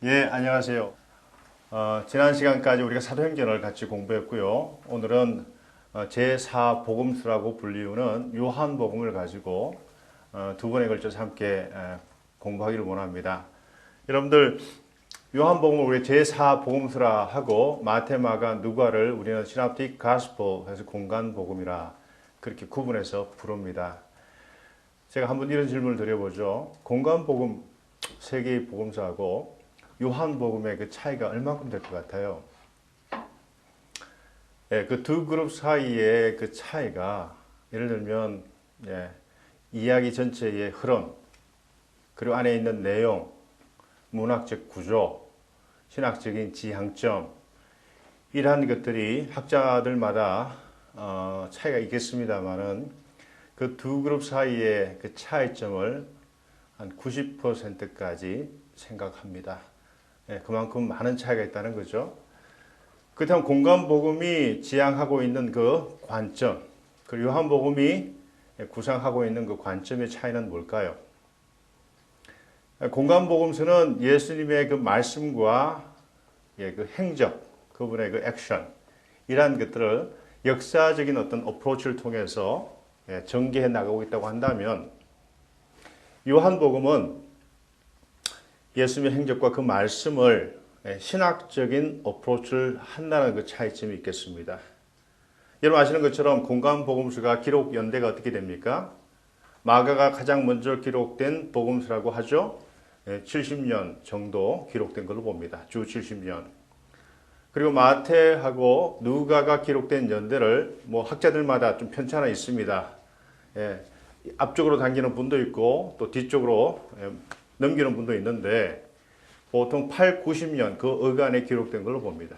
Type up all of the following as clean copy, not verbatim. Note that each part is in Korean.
예, 안녕하세요. 지난 시간까지 우리가 사도행전을 같이 공부했고요. 오늘은 제4복음서라고 불리우는 요한복음을 가지고 두 번에 걸쳐서 함께 공부하기를 원합니다. 여러분들, 요한복음을 우리 제4복음서라 하고 마태, 마가, 누가를 우리는 시납틱 가스포 해서 공간복음이라 그렇게 구분해서 부릅니다. 제가 한번 이런 질문을 드려보죠. 공간복음 세 개의 복음서하고 요한복음의 그 차이가 얼마큼 될 것 같아요? 예, 그 두 그룹 사이의 그 차이가 예를 들면 이야기 전체의 흐름, 그리고 안에 있는 내용, 문학적 구조, 신학적인 지향점 이러한 것들이 학자들마다 차이가 있겠습니다만은 그 두 그룹 사이의 그 차이점을 한 90%까지 생각합니다. 그만큼 많은 차이가 있다는 거죠. 그렇다면 공간복음이 지향하고 있는 그 관점, 그리고 요한복음이 구상하고 있는 그 관점의 차이는 뭘까요? 공간복음서는 예수님의 그 말씀과 그 행적, 그분의 그 액션, 이러한 것들을 역사적인 어떤 어프로치를 통해서 전개해 나가고 있다고 한다면, 요한복음은 예수님의 행적과 그 말씀을 신학적인 어프로치를 한다는 그 차이점이 있겠습니다. 여러분 아시는 것처럼 공간복음서가 기록 연대가 어떻게 됩니까? 마가가 가장 먼저 기록된 복음서라고 하죠. 70년 정도 기록된 걸로 봅니다. 주 70년. 그리고 마태하고 누가가 기록된 연대를 학자들마다 좀 편차가 있습니다. 앞쪽으로 당기는 분도 있고 또 뒤쪽으로 넘기는 분도 있는데 보통 8, 90년 그 어간에 기록된 걸로 봅니다.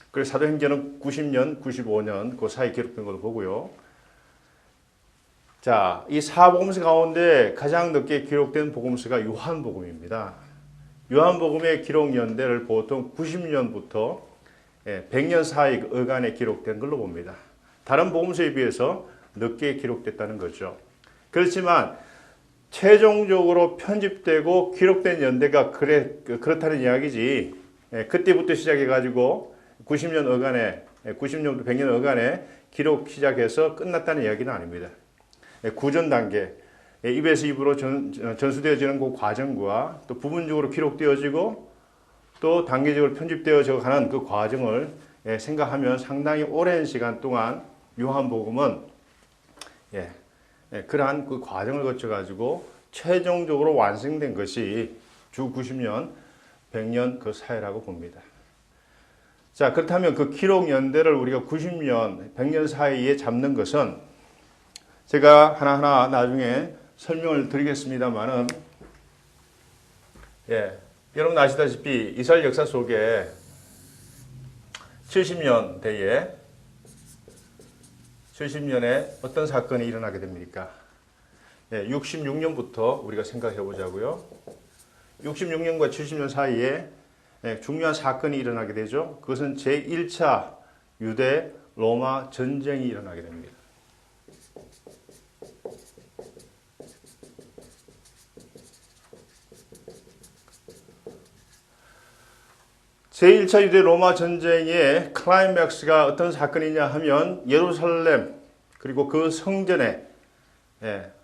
그래서 사도행전은 90년, 95년 그 사이 기록된 걸로 보고요. 자, 이 사복음서 가운데 가장 늦게 기록된 복음서가 요한복음입니다. 요한복음의 기록 연대를 보통 90년부터 100년 사이 어간에 기록된 걸로 봅니다. 다른 복음서에 비해서 늦게 기록됐다는 거죠. 그렇지만 최종적으로 편집되고 기록된 연대가 그렇다는 이야기지. 그때부터 시작해가지고 90년 어간에 90년부터 100년 어간에 기록 시작해서 끝났다는 이야기는 아닙니다. 구전 단계, 입에서 입으로 전수되어지는 그 과정과 또 부분적으로 기록되어지고 또 단계적으로 편집되어져 가는 그 과정을 생각하면 상당히 오랜 시간 동안 요한복음은 그러한 그 과정을 거쳐가지고 최종적으로 완성된 것이 주 90년, 100년 그 사이라고 봅니다. 자, 그렇다면 그 기록 연대를 우리가 90년, 100년 사이에 잡는 것은 제가 하나하나 나중에 설명을 드리겠습니다만은, 여러분 아시다시피 이스라엘 역사 속에 70년대에 70년에 어떤 사건이 일어나게 됩니까? 66년부터 우리가 생각해 보자고요. 66년과 70년 사이에 중요한 사건이 일어나게 되죠. 그것은 제1차 유대 로마 전쟁이 일어나게 됩니다. 제1차 유대 로마 전쟁의 클라이맥스가 어떤 사건이냐 하면 예루살렘 그리고 그 성전의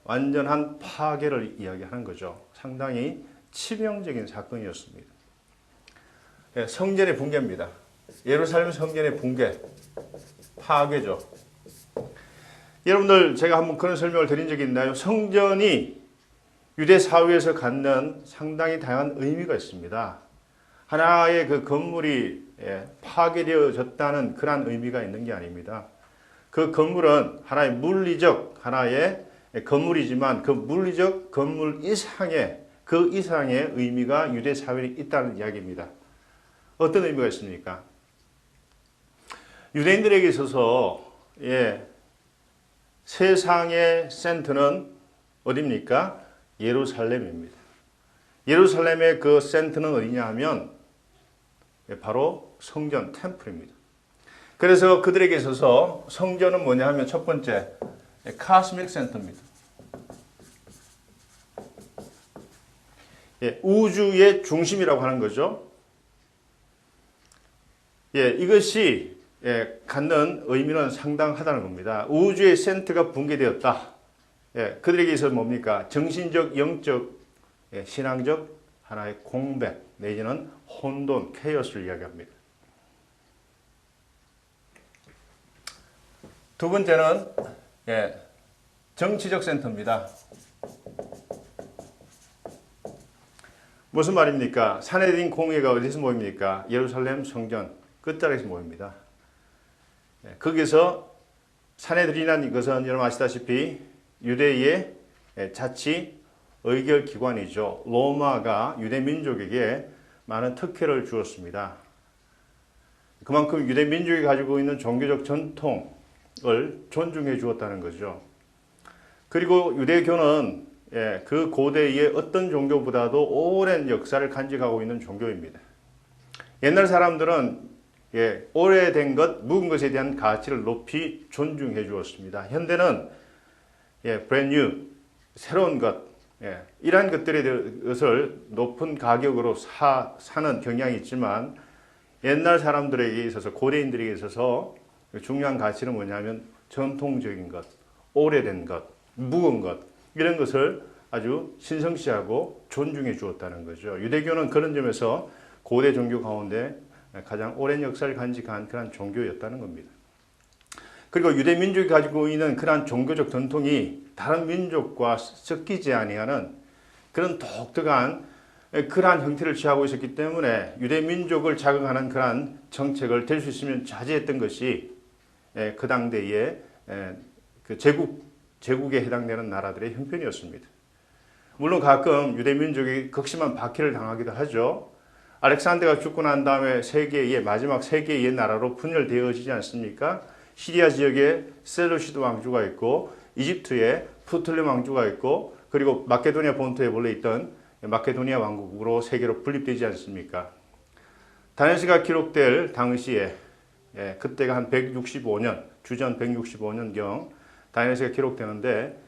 완전한 파괴를 이야기하는 거죠. 상당히 치명적인 사건이었습니다. 성전의 붕괴입니다. 예루살렘 성전의 붕괴, 파괴죠. 여러분들 제가 한번 그런 설명을 드린 적이 있나요? 성전이 유대 사회에서 갖는 상당히 다양한 의미가 있습니다. 하나의 그 건물이 파괴되어졌다는 그런 의미가 있는 게 아닙니다. 그 건물은 하나의 물리적 하나의 건물이지만 그 물리적 건물 이상의 그 이상의 의미가 유대 사회에 있다는 이야기입니다. 어떤 의미가 있습니까? 유대인들에게 있어서 세상의 센터는 어디입니까? 예루살렘입니다. 예루살렘의 그 센터는 어디냐 하면 바로 성전, 템플입니다. 그래서 그들에게 있어서 성전은 뭐냐 하면 첫 번째, 카스믹 센터입니다. 예, 우주의 중심이라고 하는 거죠. 예, 이것이 갖는 의미는 상당하다는 겁니다. 우주의 센터가 붕괴되었다. 예, 그들에게 있어서 뭡니까? 정신적, 영적, 신앙적 하나의 공백 내지는 혼돈, 케이오스를 이야기합니다. 두 번째는 정치적 센터입니다. 무슨 말입니까? 사내들인 공회가 어디서 모입니까? 예루살렘 성전 끝자락에서 모입니다. 거기서 사내들이라는 것은 여러분 아시다시피 유대의 자치 의결 기관이죠. 로마가 유대 민족에게 많은 특혜를 주었습니다. 그만큼 유대 민족이 가지고 있는 종교적 전통을 존중해 주었다는 거죠. 그리고 유대교는 그 고대의 어떤 종교보다도 오랜 역사를 간직하고 있는 종교입니다. 옛날 사람들은 오래된 것, 묵은 것에 대한 가치를 높이 존중해 주었습니다. 현대는 brand new, 새로운 것, 이러한 것들을 높은 가격으로 사는 경향이 있지만 옛날 사람들에게 있어서, 고대인들에게 있어서 중요한 가치는 뭐냐면 전통적인 것, 오래된 것, 묵은 것, 이런 것을 아주 신성시하고 존중해 주었다는 거죠. 유대교는 그런 점에서 고대 종교 가운데 가장 오랜 역사를 간직한 그런 종교였다는 겁니다. 그리고 유대 민족이 가지고 있는 그러한 종교적 전통이 다른 민족과 섞이지 아니하는 그런 독특한 그러한 형태를 취하고 있었기 때문에 유대 민족을 자극하는 그러한 정책을 될 수 있으면 자제했던 것이 그 당대의 그 제국에 해당되는 나라들의 형편이었습니다. 물론 가끔 유대 민족이 극심한 박해를 당하기도 하죠. 알렉산더가 죽고 난 다음에 마지막 세계의 나라로 분열되어지지 않습니까? 시리아 지역에 셀루시드 왕조가 있고 이집트에 프톨레 왕조가 있고 그리고 마케도니아 본토에 원래 있던 마케도니아 왕국으로 세계로 분립되지 않습니까? 다니엘서가 기록될 당시에 그때가 한 165년, 주전 165년경 다니엘서가 기록되는데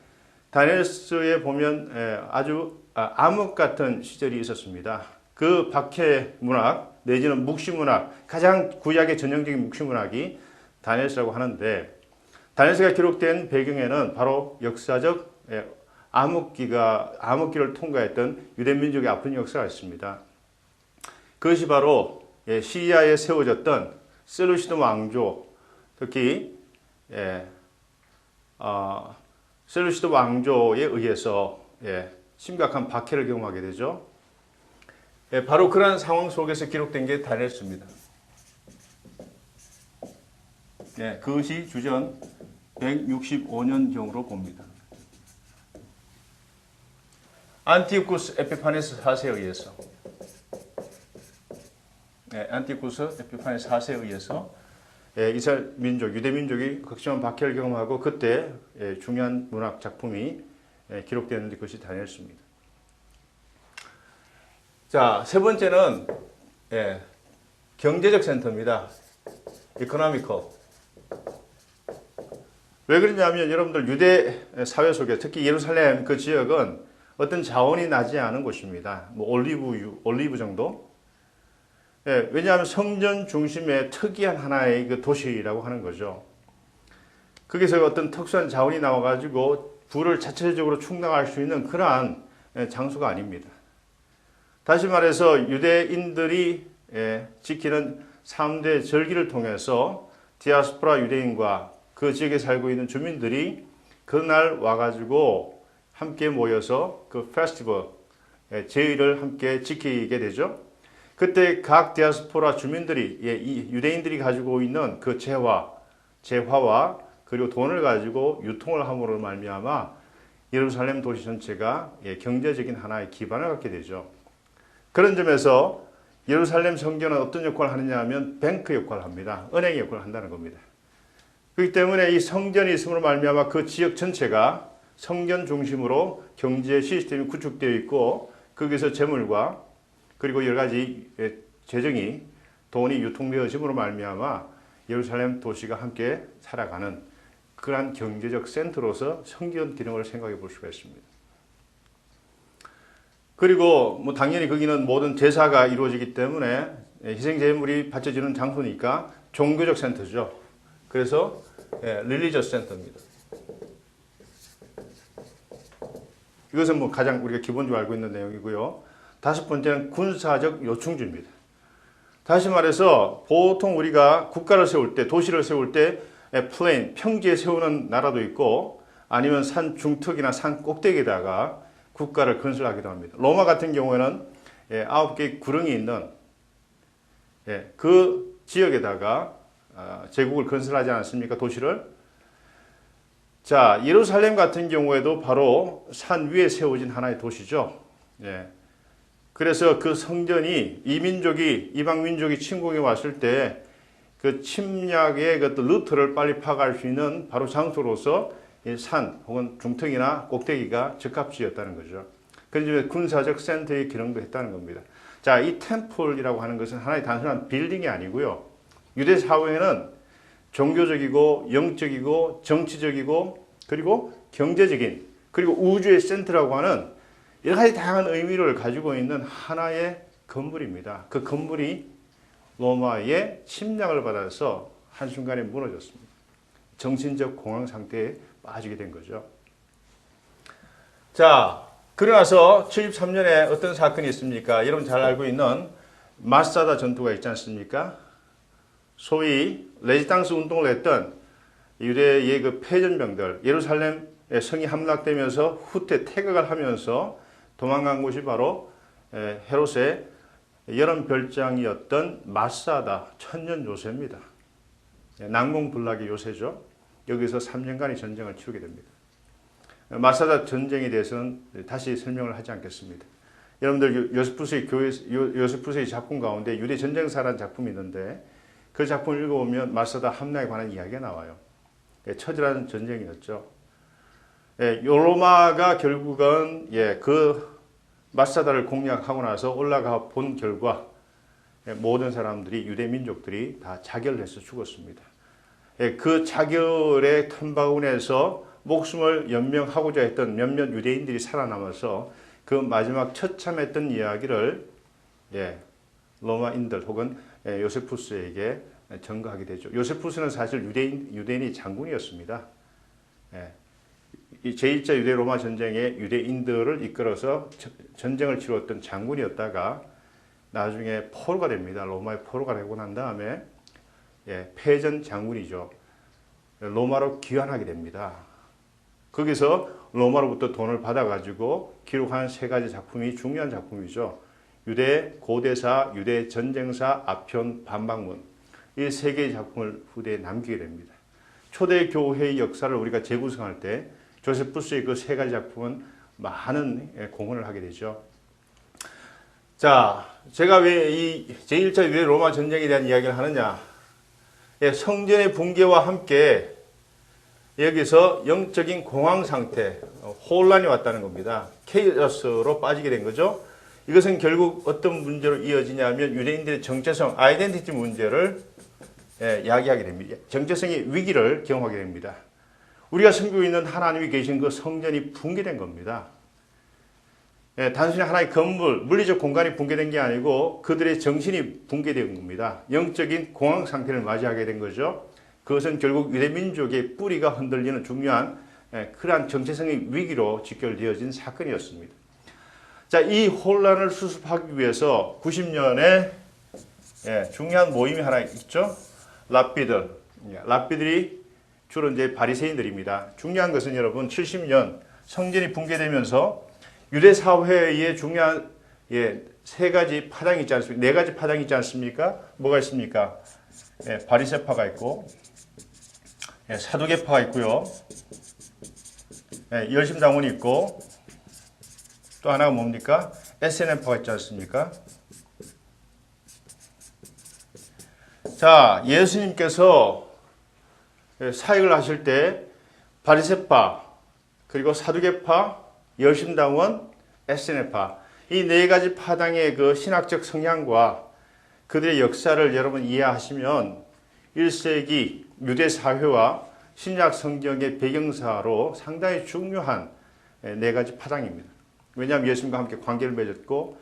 다니엘서에 보면 아주 암흑 같은 시절이 있었습니다. 그 박해 문학 내지는 묵시 문학, 가장 구약의 전형적인 묵시 문학이 다니엘서라고 하는데 다니엘서가 기록된 배경에는 바로 역사적 암흑기를 통과했던 유대 민족의 아픈 역사가 있습니다. 그것이 바로 시리아에 세워졌던 셀루시드 왕조, 특히 셀루시드 왕조에 의해서 심각한 박해를 경험하게 되죠. 바로 그러한 상황 속에서 기록된 게 다니엘서입니다. 그것이 주전 165년경으로 봅니다. 안티오쿠스 에피파네스 4세에 의해서 안티오쿠스 에피파네스 4세에 의해서 이스라엘 민족, 유대 민족이 극심한 박해를 경험하고 그때 중요한 문학 작품이 기록되었는데 그것이 다니엘서입니다. 자, 세 번째는 경제적 센터입니다. economical. 왜 그러냐면 여러분들 유대 사회 속에 특히 예루살렘 그 지역은 어떤 자원이 나지 않은 곳입니다. 뭐 올리브 정도. 왜냐하면 성전 중심의 특이한 하나의 그 도시라고 하는 거죠. 거기서 어떤 특수한 자원이 나와가지고 부를 자체적으로 충당할 수 있는 그러한 장소가 아닙니다. 다시 말해서 유대인들이 지키는 3대 절기를 통해서 디아스포라 유대인과 그 지역에 살고 있는 주민들이 그날 와가지고 함께 모여서 그 페스티벌, 제의를 함께 지키게 되죠. 그때 각 디아스포라 주민들이, 유대인들이 가지고 있는 그 재화와 그리고 돈을 가지고 유통을 함으로 말미암아 예루살렘 도시 전체가 경제적인 하나의 기반을 갖게 되죠. 그런 점에서 예루살렘 성전은 어떤 역할을 하느냐 하면 뱅크 역할을 합니다. 은행의 역할을 한다는 겁니다. 그렇기 때문에 이 성전이 있음으로 말미암아 그 지역 전체가 성전 중심으로 경제 시스템이 구축되어 있고 거기서 재물과 그리고 여러 가지 재정이 돈이 유통되어짐으로 말미암아 예루살렘 도시가 함께 살아가는 그러한 경제적 센터로서 성전 기능을 생각해 볼 수가 있습니다. 그리고 뭐 당연히 거기는 모든 제사가 이루어지기 때문에 희생 제물이 바쳐지는 장소니까 종교적 센터죠. 그래서 릴리저스 센터입니다. 이것은 뭐 가장 우리가 기본적으로 알고 있는 내용이고요. 다섯 번째는 군사적 요충지입니다. 다시 말해서 보통 우리가 국가를 세울 때, 도시를 세울 때 플레인, 평지에 세우는 나라도 있고 아니면 산 중턱이나 산 꼭대기에다가 국가를 건설하기도 합니다. 로마 같은 경우에는 9개의 구릉이 있는 그 지역에다가 제국을 건설하지 않았습니까? 도시를. 자, 예루살렘 같은 경우에도 바로 산 위에 세워진 하나의 도시죠. 그래서 그 성전이 이방 민족이 침공해 왔을 때 그 침략의 그 루트를 빨리 파악할 수 있는 바로 장소로서 산 혹은 중턱이나 꼭대기가 적합지였다는 거죠. 그래서 군사적 센터의 기능도 했다는 겁니다. 자, 이 템플이라고 하는 것은 하나의 단순한 빌딩이 아니고요. 유대 사회에는 종교적이고 영적이고 정치적이고 그리고 경제적인 그리고 우주의 센터라고 하는 여러 가지 다양한 의미를 가지고 있는 하나의 건물입니다. 그 건물이 로마의 침략을 받아서 한순간에 무너졌습니다. 정신적 공황 상태에 빠지게 된 거죠. 자, 그러나서 73년에 어떤 사건이 있습니까? 여러분 잘 알고 있는 마사다 전투가 있지 않습니까? 소위 레지당스 운동을 했던 유대의 그 패전병들, 예루살렘 성이 함락되면서 후퇴 퇴각을 하면서 도망간 곳이 바로 헤롯의 여름 별장이었던 마사다 천년 요새입니다. 난공불락의 요새죠. 여기서 3년간의 전쟁을 치르게 됩니다. 마사다 전쟁에 대해서는 다시 설명을 하지 않겠습니다. 여러분들 요세푸스의 작품 가운데 유대 전쟁사라는 작품이 있는데 그 작품을 읽어보면 마사다 함락에 관한 이야기가 나와요. 처절한 전쟁이었죠. 로마가 결국은 그 마사다를 공략하고 나서 올라가 본 결과 모든 사람들이 유대 민족들이 다 자결해서 죽었습니다. 그 자결의 탐바구니에서 목숨을 연명하고자 했던 몇몇 유대인들이 살아남아서 그 마지막 처참했던 이야기를 로마인들 혹은 요세푸스에게 전가하게 되죠. 요세푸스는 사실 유대인이 장군이었습니다. 제1차 유대 로마 전쟁에 유대인들을 이끌어서 전쟁을 치루었던 장군이었다가 나중에 포로가 됩니다. 로마의 포로가 되고 난 다음에 패전 장군이죠. 로마로 귀환하게 됩니다. 거기서 로마로부터 돈을 받아가지고 기록한 세 가지 작품이 중요한 작품이죠. 유대 고대사, 유대 전쟁사, 아편, 반박문. 이 세 개의 작품을 후대에 남기게 됩니다. 초대 교회의 역사를 우리가 재구성할 때 조세푸스의 그 세 가지 작품은 많은 공헌을 하게 되죠. 자, 제가 왜 이 제1차 유대 로마 전쟁에 대한 이야기를 하느냐. 성전의 붕괴와 함께 여기서 영적인 공황 상태, 혼란이 왔다는 겁니다. 케이오스로 빠지게 된 거죠. 이것은 결국 어떤 문제로 이어지냐면 유대인들의 정체성, 아이덴티티 문제를 야기하게 됩니다. 정체성의 위기를 경험하게 됩니다. 우리가 섬기고 있는 하나님이 계신 그 성전이 붕괴된 겁니다. 단순히 하나의 건물, 물리적 공간이 붕괴된 게 아니고 그들의 정신이 붕괴된 겁니다. 영적인 공황 상태를 맞이하게 된 거죠. 그것은 결국 유대민족의 뿌리가 흔들리는 중요한 그러한 정체성의 위기로 직결되어진 사건이었습니다. 자, 이 혼란을 수습하기 위해서 90년에 중요한 모임이 하나 있죠. 랍비들이 주로 이제 바리새인들입니다. 중요한 것은 여러분 70년 성전이 붕괴되면서 유대 사회의 중요한 세 가지 파당이 있지 않습니까? 네 가지 파당이 있지 않습니까? 뭐가 있습니까? 바리새파가 있고 사두개파가 있고요. 열심당원이 있고 또 하나가 뭡니까? SNM파가 있지 않습니까? 자, 예수님께서 사역을 하실 때 바리새파 그리고 사두개파, 열심당원, SNM파 이 네 가지 파당의 그 신학적 성향과 그들의 역사를 여러분 이해하시면 1세기 유대 사회와 신약 성경의 배경사로 상당히 중요한 네 가지 파당입니다. 왜냐하면 예수님과 함께 관계를 맺었고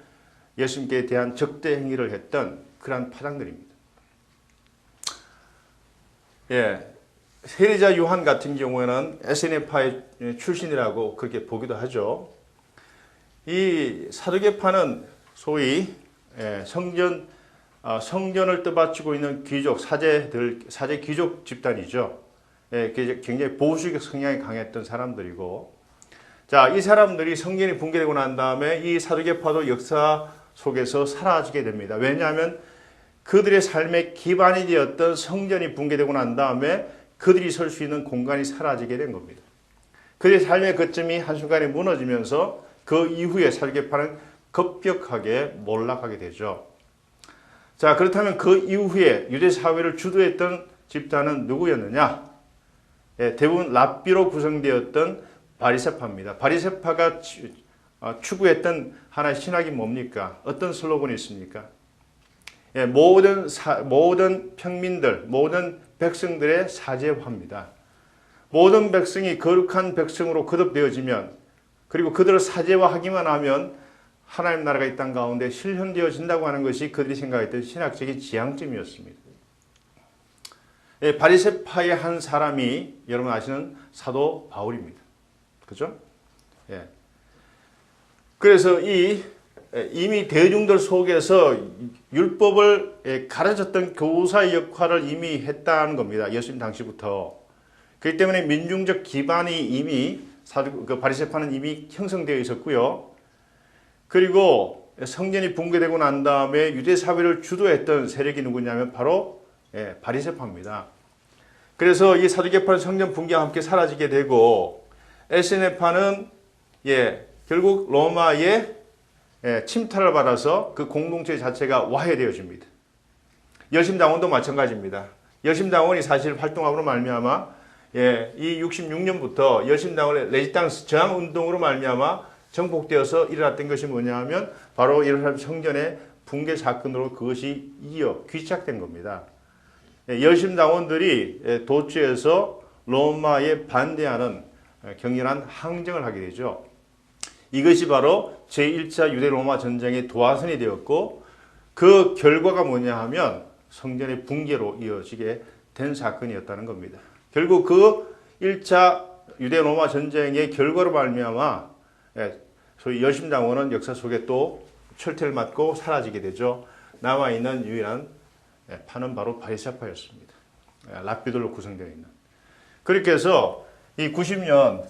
예수님께 대한 적대 행위를 했던 그러한 파장들입니다. 예, 세례자 요한 같은 경우에는 에스네파의 출신이라고 그렇게 보기도 하죠. 이 사두개파는 소위 성전을 떠받치고 있는 귀족, 사제 귀족 집단이죠. 굉장히 보수적 성향이 강했던 사람들이고, 자, 이 사람들이 성전이 붕괴되고 난 다음에 이 사두개파도 역사 속에서 사라지게 됩니다. 왜냐하면 그들의 삶의 기반이 되었던 성전이 붕괴되고 난 다음에 그들이 설 수 있는 공간이 사라지게 된 겁니다. 그들의 삶의 거점이 한순간에 무너지면서 그 이후에 사두개파는 급격하게 몰락하게 되죠. 자, 그렇다면 그 이후에 유대 사회를 주도했던 집단은 누구였느냐? 대부분 랍비로 구성되었던 바리새파입니다. 바리새파가 추구했던 하나의 신학이 뭡니까? 어떤 슬로건이 있습니까? 모든 평민들, 모든 백성들의 사제화입니다. 모든 백성이 거룩한 백성으로 거듭되어지면, 그리고 그들을 사제화하기만 하면 하나님 나라가 이 땅 가운데 실현되어진다고 하는 것이 그들이 생각했던 신학적인 지향점이었습니다. 바리새파의 한 사람이 여러분 아시는 사도 바울입니다. 그죠? 그래서 이미 대중들 속에서 율법을 가르쳤던 교사의 역할을 이미 했다는 겁니다. 예수님 당시부터. 그렇기 때문에 민중적 기반이 이미 바리새파는 이미 형성되어 있었고요. 그리고 성전이 붕괴되고 난 다음에 유대 사회를 주도했던 세력이 누구냐면 바로 바리새파입니다. 그래서 이 사두개파는 성전 붕괴와 함께 사라지게 되고, 에스네파는 결국 로마의 침탈을 받아서 그 공동체 자체가 와해되어집니다. 열심당원도 마찬가지입니다. 열심당원이 사실 활동함으로 말미암아 이 66년부터 열심당원의 레지스탕스 저항 운동으로 말미암아 정복되어서 일어났던 것이 뭐냐 하면 바로 이런 성전의 붕괴 사건으로 그것이 귀착된 겁니다. 열심당원들이 도처에서 로마에 반대하는 격렬한 항쟁을 하게 되죠. 이것이 바로 제1차 유대-로마 전쟁의 도화선이 되었고, 그 결과가 뭐냐 하면 성전의 붕괴로 이어지게 된 사건이었다는 겁니다. 결국 그 1차 유대-로마 전쟁의 결과로 말미암아 소위 열심당원은 역사 속에 또 철퇴를 맞고 사라지게 되죠. 남아있는 유일한 파는 바로 바리새파였습니다. 랍비들로 구성되어 있는. 그렇게 해서 이 90년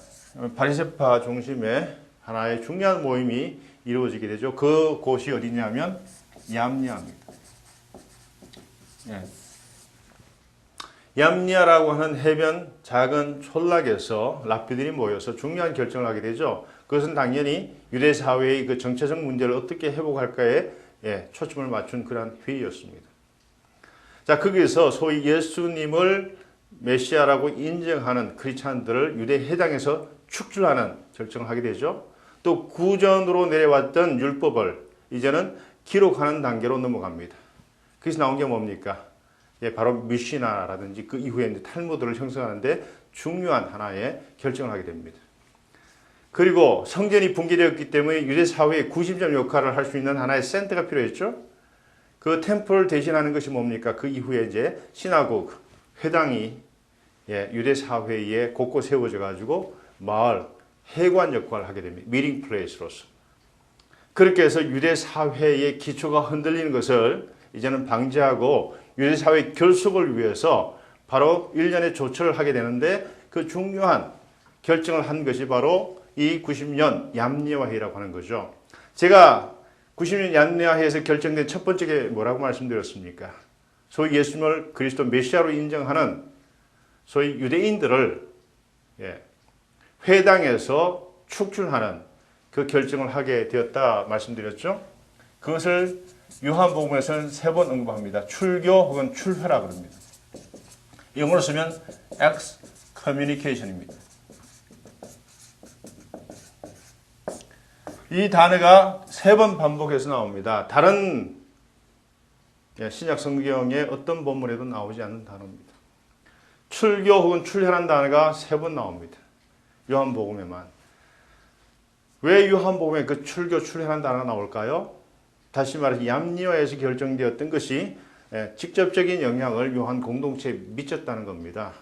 바리새파 중심의 하나의 중요한 모임이 이루어지게 되죠. 그 곳이 어디냐면 얌니아입니다. 얌니아라고 하는 해변 작은 촌락에서 랍비들이 모여서 중요한 결정을 하게 되죠. 그것은 당연히 유대 사회의 그 정체적 문제를 어떻게 회복할까에 초점을 맞춘 그러한 회의였습니다. 자, 거기서 소위 예수님을 메시아라고 인정하는 크리스찬들을 유대 해당에서 축출하는 결정을 하게 되죠. 또 구전으로 내려왔던 율법을 이제는 기록하는 단계로 넘어갑니다. 그래서 나온 게 뭡니까? 바로 미시나라든지 그 이후에 이제 탈무드를 형성하는데 중요한 하나의 결정을 하게 됩니다. 그리고 성전이 붕괴되었기 때문에 유대 사회의 구심점 역할을 할 수 있는 하나의 센터가 필요했죠. 그 템플을 대신하는 것이 뭡니까? 그 이후에 이제 시나고그 회당이 유대 사회에 곳곳 세워져 가지고 마을 해관 역할을 하게 됩니다. 미팅 플레이스로서. 그렇게 해서 유대 사회의 기초가 흔들리는 것을 이제는 방지하고 유대 사회의 결속을 위해서 바로 일련의 조처를 하게 되는데, 그 중요한 결정을 한 것이 바로 이 90년 얌니아 회의라고 하는 거죠. 제가 90년 얌니아 회의에서 결정된 첫 번째 게 뭐라고 말씀드렸습니까? 소위 예수님을 그리스도 메시아로 인정하는 소위 유대인들을 회당에서 축출하는 그 결정을 하게 되었다 말씀드렸죠. 그것을 요한복음에서는 3번 언급합니다. 출교 혹은 출회라고 합니다. 영어로 쓰면 excommunication입니다. 이 단어가 3번 반복해서 나옵니다. 다른 신약 성경의 어떤 본문에도 나오지 않는 단어입니다. 출교 혹은 출회라는 단어가 3번 나옵니다. 요한복음에만. 왜 요한복음에 그 출교 출애라는 단어가 나올까요? 다시 말해서 얌리오에서 결정되었던 것이 직접적인 영향을 요한 공동체에 미쳤다는 겁니다.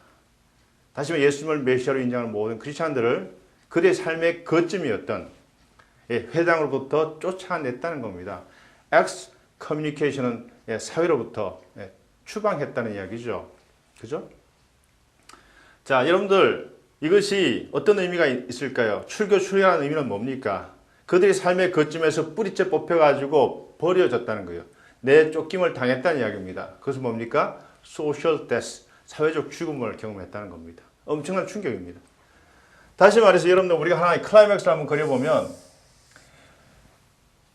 다시 말해 예수님을 메시아로 인정하는 모든 크리스찬들을 그들의 삶의 거점이었던 회당으로부터 쫓아냈다는 겁니다. 엑스 커뮤니케이션은 사회로부터 추방했다는 이야기죠. 그죠? 자, 여러분들 이것이 어떤 의미가 있을까요? 출교 출애라는 의미는 뭡니까? 그들의 삶의 거점에서 뿌리째 뽑혀가지고 버려졌다는 거예요. 내쫓김을 당했다는 이야기입니다. 그것은 뭡니까? social death, 사회적 죽음을 경험했다는 겁니다. 엄청난 충격입니다. 다시 말해서 여러분들 우리가 하나의 클라이맥스를 한번 그려보면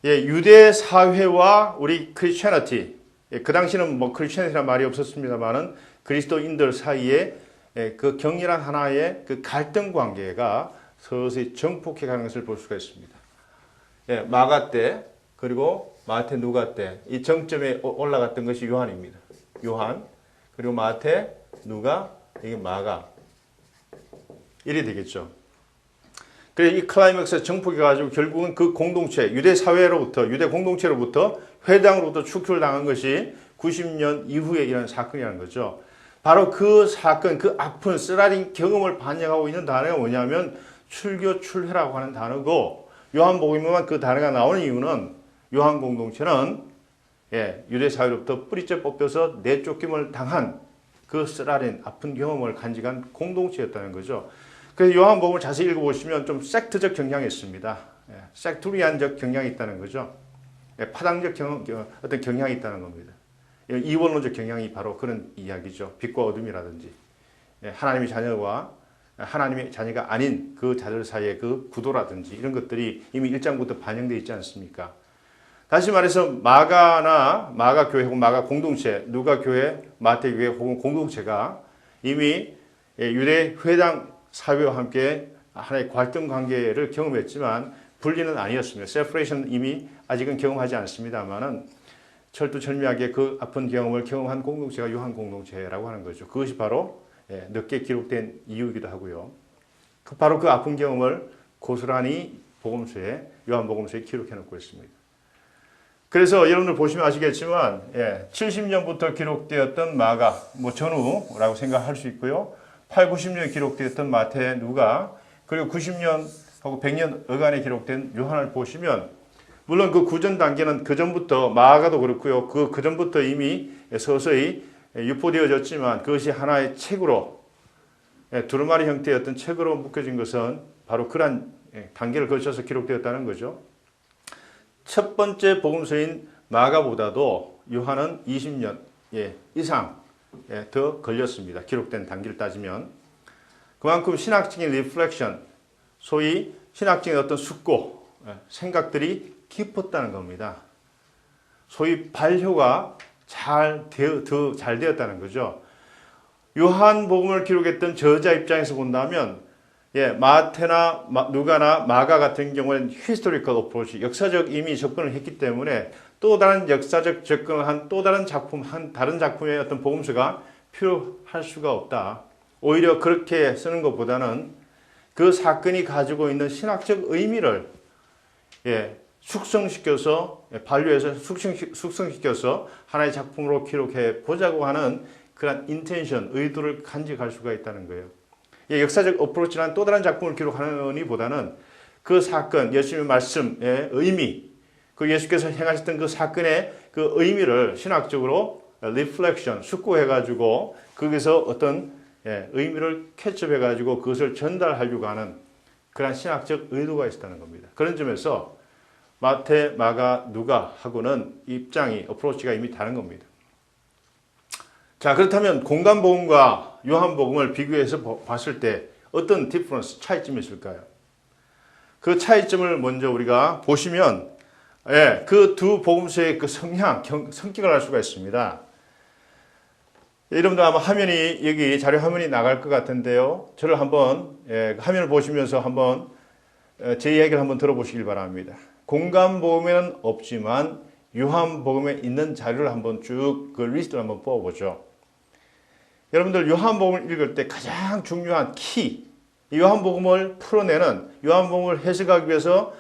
유대 사회와 우리 크리스천티, 그 당시는 뭐 크리스천이라는 말이 없었습니다만은 그리스도인들 사이에 그 격렬한 하나의 그 갈등 관계가 서서히 정폭해가는 것을 볼 수가 있습니다. 마가 때 그리고 마태 누가 때 이 정점에 올라갔던 것이 요한입니다. 요한 그리고 마태 누가 이게 마가 이래 되겠죠. 그래서 이 클라이맥스에 정폭해가지고 결국은 그 공동체 유대 사회로부터 유대 공동체로부터 회당으로부터 축출당한 것이 90년 이후에 일어난 사건이라는 거죠. 바로 그 사건, 그 아픈 쓰라린 경험을 반영하고 있는 단어가 뭐냐면 출교 출회라고 하는 단어고 요한복음에만 그 단어가 나오는 이유는 요한 공동체는 유대 사회로부터 뿌리째 뽑혀서 내쫓김을 당한 그 쓰라린 아픈 경험을 간직한 공동체였다는 거죠. 그래서 요한복음을 자세히 읽어보시면 좀 섹트적 경향이 있습니다. 섹투리안적 경향이 있다는 거죠. 파당적 어떤 경향이 있다는 겁니다. 이원론적 경향이 바로 그런 이야기죠. 빛과 어둠이라든지 하나님의 자녀와 하나님의 자녀가 아닌 그 자들 사이의 그 구도라든지 이런 것들이 이미 1장부터 반영되어 있지 않습니까? 다시 말해서 마가 교회 혹은 마가 공동체, 누가 교회, 마태 교회 혹은 공동체가 이미 유대 회당 사회와 함께 하나의 갈등 관계를 경험했지만 분리는 아니었습니다. 세퍼레이션 이미 아직은 경험하지 않습니다만은 철두철미하게 그 아픈 경험을 경험한 공동체가 요한 공동체라고 하는 거죠. 그것이 바로 늦게 기록된 이유이기도 하고요. 바로 그 아픈 경험을 고스란히 복음서에 요한복음서에 기록해 놓고 있습니다. 그래서 여러분들 보시면 아시겠지만 70년부터 기록되었던 마가 뭐 전후라고 생각할 수 있고요. 8, 90년에 기록되었던 마태, 누가 그리고 90년 하고 100년 어간에 기록된 요한을 보시면 물론 그 구전 단계는 그 전부터 마가도 그렇고요. 그 전부터 이미 서서히 유포되어졌지만 그것이 하나의 책으로 두루마리 형태의 어떤 책으로 묶여진 것은 바로 그러한 단계를 거쳐서 기록되었다는 거죠. 첫 번째 복음서인 마가보다도 요한은 20년 이상 더 걸렸습니다. 기록된 단기를 따지면 그만큼 신학적인 리플렉션, 소위 신학적인 어떤 숙고, 생각들이 깊었다는 겁니다. 소위 발효가 더 잘 되었다는 거죠. 요한복음을 기록했던 저자 입장에서 본다면 마태나 누가나 마가 같은 경우는 히스토리컬 어프로치, 역사적 이미 접근을 했기 때문에 또 다른 역사적 접근을 한 또 다른 작품, 다른 작품의 어떤 복음서가 필요할 수가 없다. 오히려 그렇게 쓰는 것보다는 그 사건이 가지고 있는 신학적 의미를 숙성시켜서 반류해서 숙성시켜서 하나의 작품으로 기록해 보자고 하는 그런 인텐션, 의도를 간직할 수가 있다는 거예요. 역사적 어프로치라는 또 다른 작품을 기록하는 보다는 그 사건, 예수님의 말씀의 의미, 그 예수께서 행하셨던 그 사건의 그 의미를 신학적으로 리플렉션, 숙고해가지고 거기서 어떤 의미를 캐치해가지고 그것을 전달하려고 하는 그런 신학적 의도가 있었다는 겁니다. 그런 점에서 마태, 마가, 누가하고는 입장이, 어프로치가 이미 다른 겁니다. 자, 그렇다면 공간복음과 요한복음을 비교해서 봤을 때 어떤 디퍼런스, 차이점이 있을까요? 그 차이점을 먼저 우리가 보시면 그 두 복음서의 그 성격을 알 수가 있습니다. 여러분들 아마 화면이 여기 자료 화면이 나갈 것 같은데요. 저를 한번 화면을 보시면서 한번 제 이야기를 한번 들어보시길 바랍니다. 공간복음에는 없지만 요한복음에 있는 자료를 한번 쭉 그 리스트를 한번 뽑아보죠. 여러분들 요한복음을 읽을 때 가장 중요한 키, 이 요한복음을 풀어내는 요한복음을 해석하기 위해서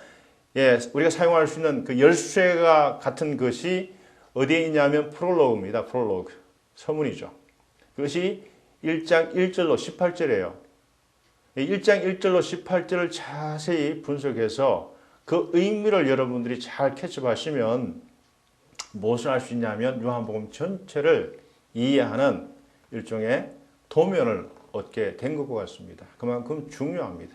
우리가 사용할 수 있는 그 열쇠가 같은 것이 어디에 있냐면 프롤로그입니다. 프롤로그. 서문이죠. 그것이 1장 1절로 18절이에요. 1장 1절로 18절을 자세히 분석해서 그 의미를 여러분들이 잘 캐치하시면 무엇을 할 수 있냐면 요한복음 전체를 이해하는 일종의 도면을 얻게 된 것 같습니다. 그만큼 중요합니다.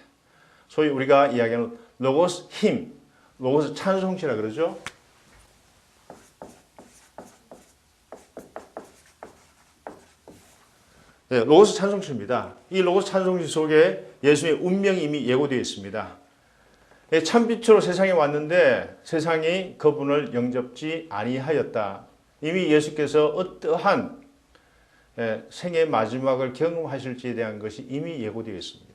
소위 우리가 이야기하는 로고스 힘, 로고스 찬송시라 그러죠. 네, 로고스 찬송시입니다. 이 로고스 찬송시 속에 예수의 운명이 이미 예고되어 있습니다. 참빛으로 세상에 왔는데 세상이 그분을 영접지 아니하였다. 이미 예수께서 어떠한 생의 마지막을 경험하실지에 대한 것이 이미 예고되어 있습니다.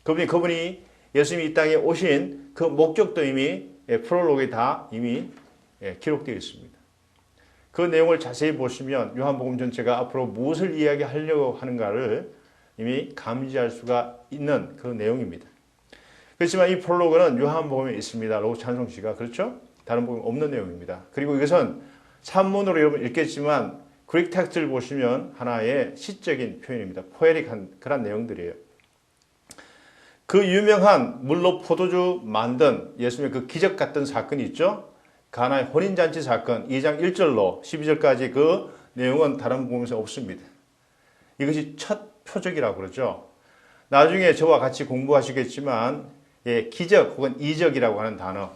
그분이 예수님이 이 땅에 오신 그 목적도 이미 프롤로그에 다 이미 기록되어 있습니다. 그 내용을 자세히 보시면 요한복음 전체가 앞으로 무엇을 이야기하려고 하는가를 이미 감지할 수가 있는 그 내용입니다. 그렇지만 이 프롤로그는 요한복음에 있습니다. 로고스 찬송시가 그렇죠? 다른 복음에 없는 내용입니다. 그리고 이것은 산문으로 여러분 읽겠지만 그릭 텍스트를 보시면 하나의 시적인 표현입니다. 포에릭한 그런 내용들이에요. 그 유명한 물로 포도주 만든 예수님의 그 기적 같은 사건이 있죠. 가나의 혼인잔치 사건 2장 1절로 12절까지 그 내용은 다른 복음에서 없습니다. 이것이 첫 표적이라고 그러죠. 나중에 저와 같이 공부하시겠지만 기적 혹은 이적이라고 하는 단어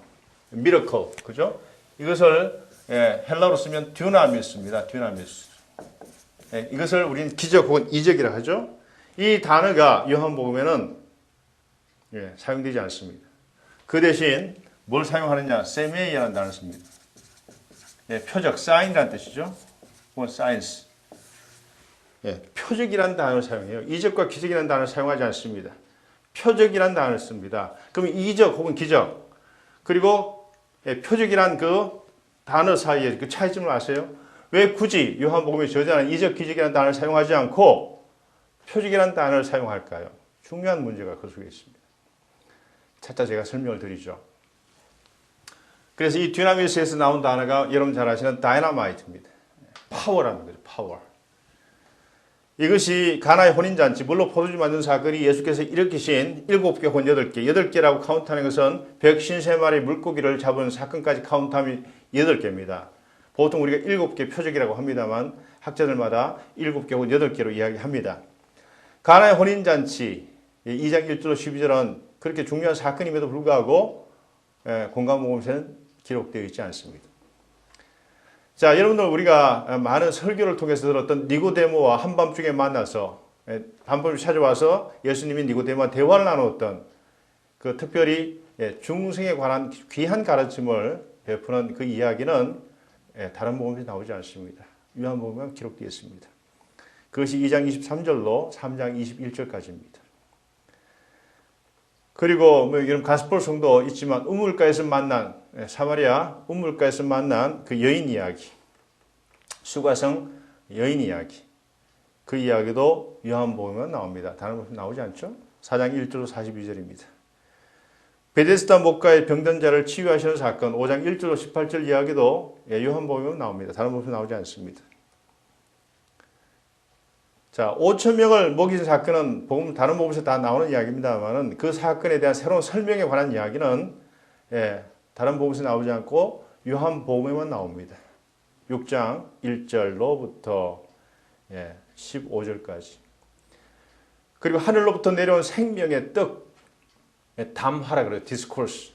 미러클 그죠? 이것을 헬라어로 쓰면 듀나미스입니다. 듀나미스. 이것을 우리는 기적 혹은 이적이라고 하죠. 이 단어가 요한복음에는 사용되지 않습니다. 그 대신 뭘 사용하느냐? 세메이라는 단어를 씁니다. 표적, 사인이라는 뜻이죠. 혹은 사이언스. 표적이라는 단어를 사용해요. 이적과 기적이라는 단어를 사용하지 않습니다. 표적이라는 단어를 씁니다. 그럼 이적 혹은 기적 그리고 표적이란 그 단어 사이에 그 차이점을 아세요? 왜 굳이 요한복음의 저자는 이적, 기적이라는 단어를 사용하지 않고 표적이라는 단어를 사용할까요? 중요한 문제가 그 속에 있습니다. 차차 제가 설명을 드리죠. 그래서 이 듀나미스에서 나온 단어가 여러분 잘 아시는 다이너마이트입니다. 파워라는 거죠. 파워. 이것이 가나의 혼인잔치, 물로 포도주 만든 사건이 예수께서 일으키신 7개 혹은 8개, 8개라고 카운트하는 것은 153마리 물고기를 잡은 사건까지 카운트하면 8개입니다. 보통 우리가 7개 표적이라고 합니다만 학자들마다 7개 혹은 8개로 이야기합니다. 가나의 혼인잔치, 2장 1절로 12절은 그렇게 중요한 사건임에도 불구하고 공간복음서는 기록되어 있지 않습니다. 자, 여러분들 우리가 많은 설교를 통해서 들었던 니고데모와 한밤중에 만나서 한밤중에 찾아와서 예수님이 니고데모와 대화를 나누었던 그 특별히 중생에 관한 귀한 가르침을 베푸는 그 이야기는 다른 복음에 나오지 않습니다. 요한복음에만 기록되어 있습니다. 그것이 2장 23절로 3장 21절까지입니다. 그리고 여러분 가스폴 성도 있지만 우물가에서 만난 사마리아 우물가에서 만난 그 여인 이야기, 수가성 여인 이야기, 그 이야기도 요한복음에 나옵니다. 다른 것은 나오지 않죠? 4장 1절로 42절입니다. 베데스다 목가의 병든 자를 치유하시는 사건 5장 1절로 18절 이야기도 요한복음에 나옵니다. 다른 것은 나오지 않습니다. 자, 5,000명을 먹인 사건은 다른 복음에서 다 나오는 이야기입니다만은 그 사건에 대한 새로운 설명에 관한 이야기는 다른 복음에서 나오지 않고 요한복음에만 나옵니다. 6장 1절로부터 15절까지. 그리고 하늘로부터 내려온 생명의 떡, 담화라 그래요. 디스코스.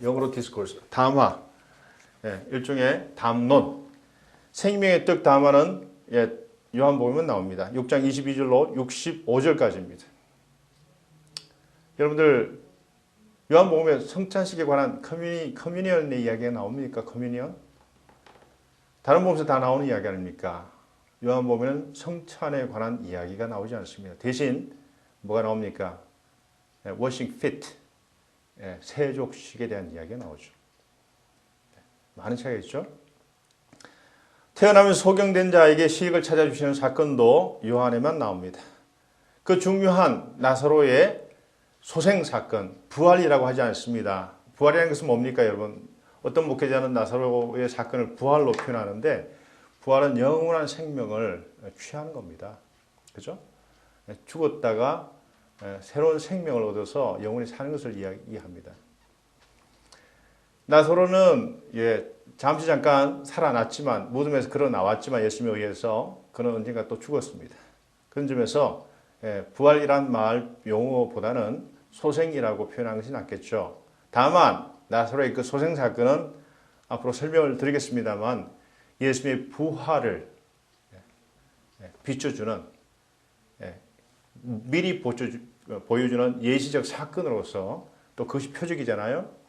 영어로 디스코스. 담화. 일종의 담론. 생명의 떡 담화는 요한복음에 나옵니다. 6장 22절로 65절까지입니다. 여러분들 요한복음에 성찬식에 관한 커뮤니언의 이야기가 나옵니까? 커뮤니언? 다른 복음에서 다 나오는 이야기 아닙니까? 요한복음에는 성찬에 관한 이야기가 나오지 않습니다. 대신 뭐가 나옵니까? washing feet, 세족식에 대한 이야기가 나오죠. 많은 차이가 있죠? 태어나면서 소경된 자에게 시익을 찾아주시는 사건도 요한에만 나옵니다. 그 중요한 나사로의 소생 사건, 부활이라고 하지 않습니다. 부활이라는 것은 뭡니까, 여러분? 어떤 목회자는 나사로의 사건을 부활로 표현하는데, 부활은 영원한 생명을 취하는 겁니다. 그죠? 죽었다가 새로운 생명을 얻어서 영원히 사는 것을 이야기합니다. 나사로는 잠시 잠깐 살아났지만, 무덤에서 걸어 나왔지만 예수님에 의해서 그는 언젠가 또 죽었습니다. 그런 점에서 부활이란 말 용어보다는 소생이라고 표현하는 것이 낫겠죠. 다만 나사로의 그 소생 사건은 앞으로 설명을 드리겠습니다만 예수님의 부활을 비춰주는, 미리 보여주는 예시적 사건으로서, 또 그것이 표적이잖아요.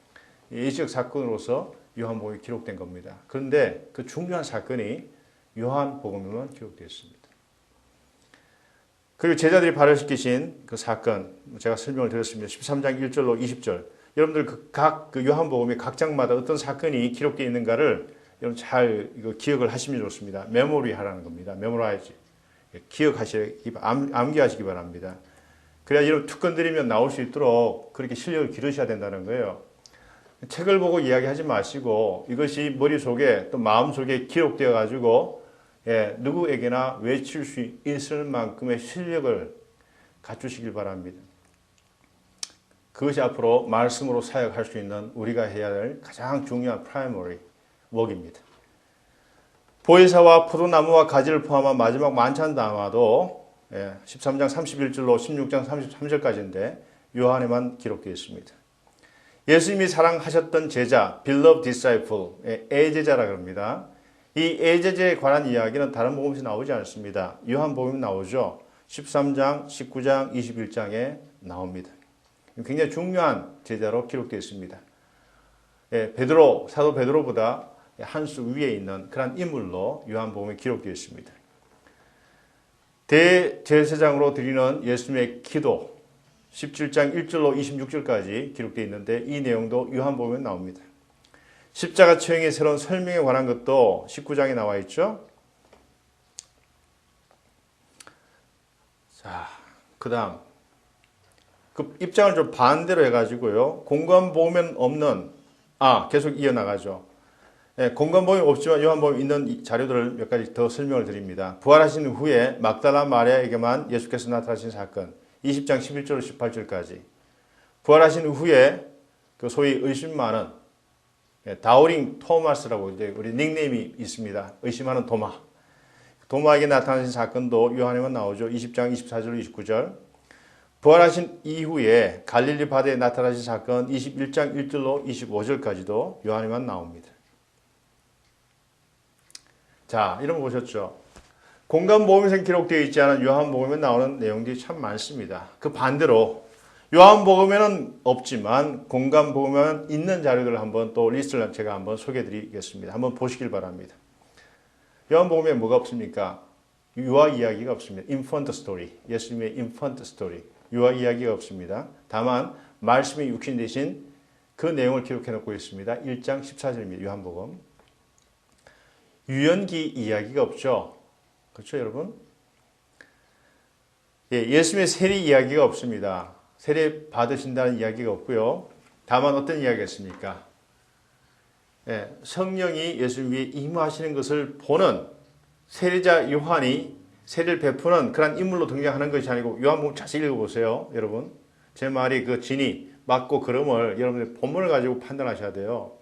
예시적 사건으로서 요한복음이 기록된 겁니다. 그런데 그 중요한 사건이 요한복음에만 기록되어 있습니다. 그리고 제자들이 발을시키신 그 사건, 제가 설명을 드렸습니다. 13장 1절로 20절. 여러분들 각 요한복음의 각 장마다 어떤 사건이 기록되어 있는가를 여러분 잘 기억을 하시면 좋습니다. 메모리 하라는 겁니다. 메모라이즈. 암기하시기 바랍니다. 그래야 여러분 특권 드리면 나올 수 있도록 그렇게 실력을 기르셔야 된다는 거예요. 책을 보고 이야기하지 마시고 이것이 머릿속에 또 마음속에 기록되어 가지고 누구에게나 외칠 수 있을 만큼의 실력을 갖추시길 바랍니다. 그것이 앞으로 말씀으로 사역할 수 있는 우리가 해야 할 가장 중요한 프라이머리 워크입니다. 보혜사와 포도나무와 가지를 포함한 마지막 만찬 담화도 13장 31절로 16장 33절까지인데 요한에만 기록되어 있습니다. 예수님이 사랑하셨던 제자, beloved disciple, 애제자라고 합니다. 이 애제자에 관한 이야기는 다른 복음에서 나오지 않습니다. 요한복음에 나오죠. 13장, 19장, 21장에 나옵니다. 굉장히 중요한 제자로 기록되어 있습니다. 베드로, 사도 베드로보다 한 수 위에 있는 그런 인물로 요한복음에 기록되어 있습니다. 대제사장으로 드리는 예수님의 기도, 17장 1절로 26절까지 기록되어 있는데 이 내용도 요한복음에 나옵니다. 십자가 처형의 새로운 설명에 관한 것도 19장에 나와 있죠. 자, 그 다음 그 입장을 좀 반대로 해가지고요. 공관복음에는 없는, 계속 이어나가죠. 공관복음이 없지만 요한복음에 있는 자료들을 몇 가지 더 설명을 드립니다. 부활하신 후에 막달라 마리아에게만 예수께서 나타나신 사건, 20장 11절로 18절까지. 부활하신 후에 그 소위 의심 많은 다우링 토마스라고 이제 우리 닉네임이 있습니다. 의심하는 도마. 도마에게 나타나신 사건도 요한에만 나오죠. 20장 24절로 29절. 부활하신 이후에 갈릴리 바다에 나타나신 사건 21장 1절로 25절까지도 요한에만 나옵니다. 자, 이런 거 보셨죠? 공관복음에 기록되어 있지 않은 요한복음에 나오는 내용들이 참 많습니다. 그 반대로 요한복음에는 없지만 공관복음에는 있는 자료들을 한번 또 리스트를 제가 한번 소개해 드리겠습니다. 한번 보시길 바랍니다. 요한복음에 뭐가 없습니까? 유아 이야기가 없습니다. infant story. 예수님의 infant story. 유아 이야기가 없습니다. 다만 말씀이 육신 되신 그 내용을 기록해 놓고 있습니다. 1장 14절입니다. 요한복음. 유연기 이야기가 없죠. 그렇죠, 여러분? 예수님의 세례 이야기가 없습니다. 세례 받으신다는 이야기가 없고요. 다만 어떤 이야기가 있습니까? 성령이 예수님 위에 임하시는 것을 보는 세례자 요한이 세례를 베푸는 그런 인물로 등장하는 것이 아니고 요한복음 자세히 읽어보세요. 여러분. 제 말이 그 진이 맞고 그름을 여러분들 본문을 가지고 판단하셔야 돼요.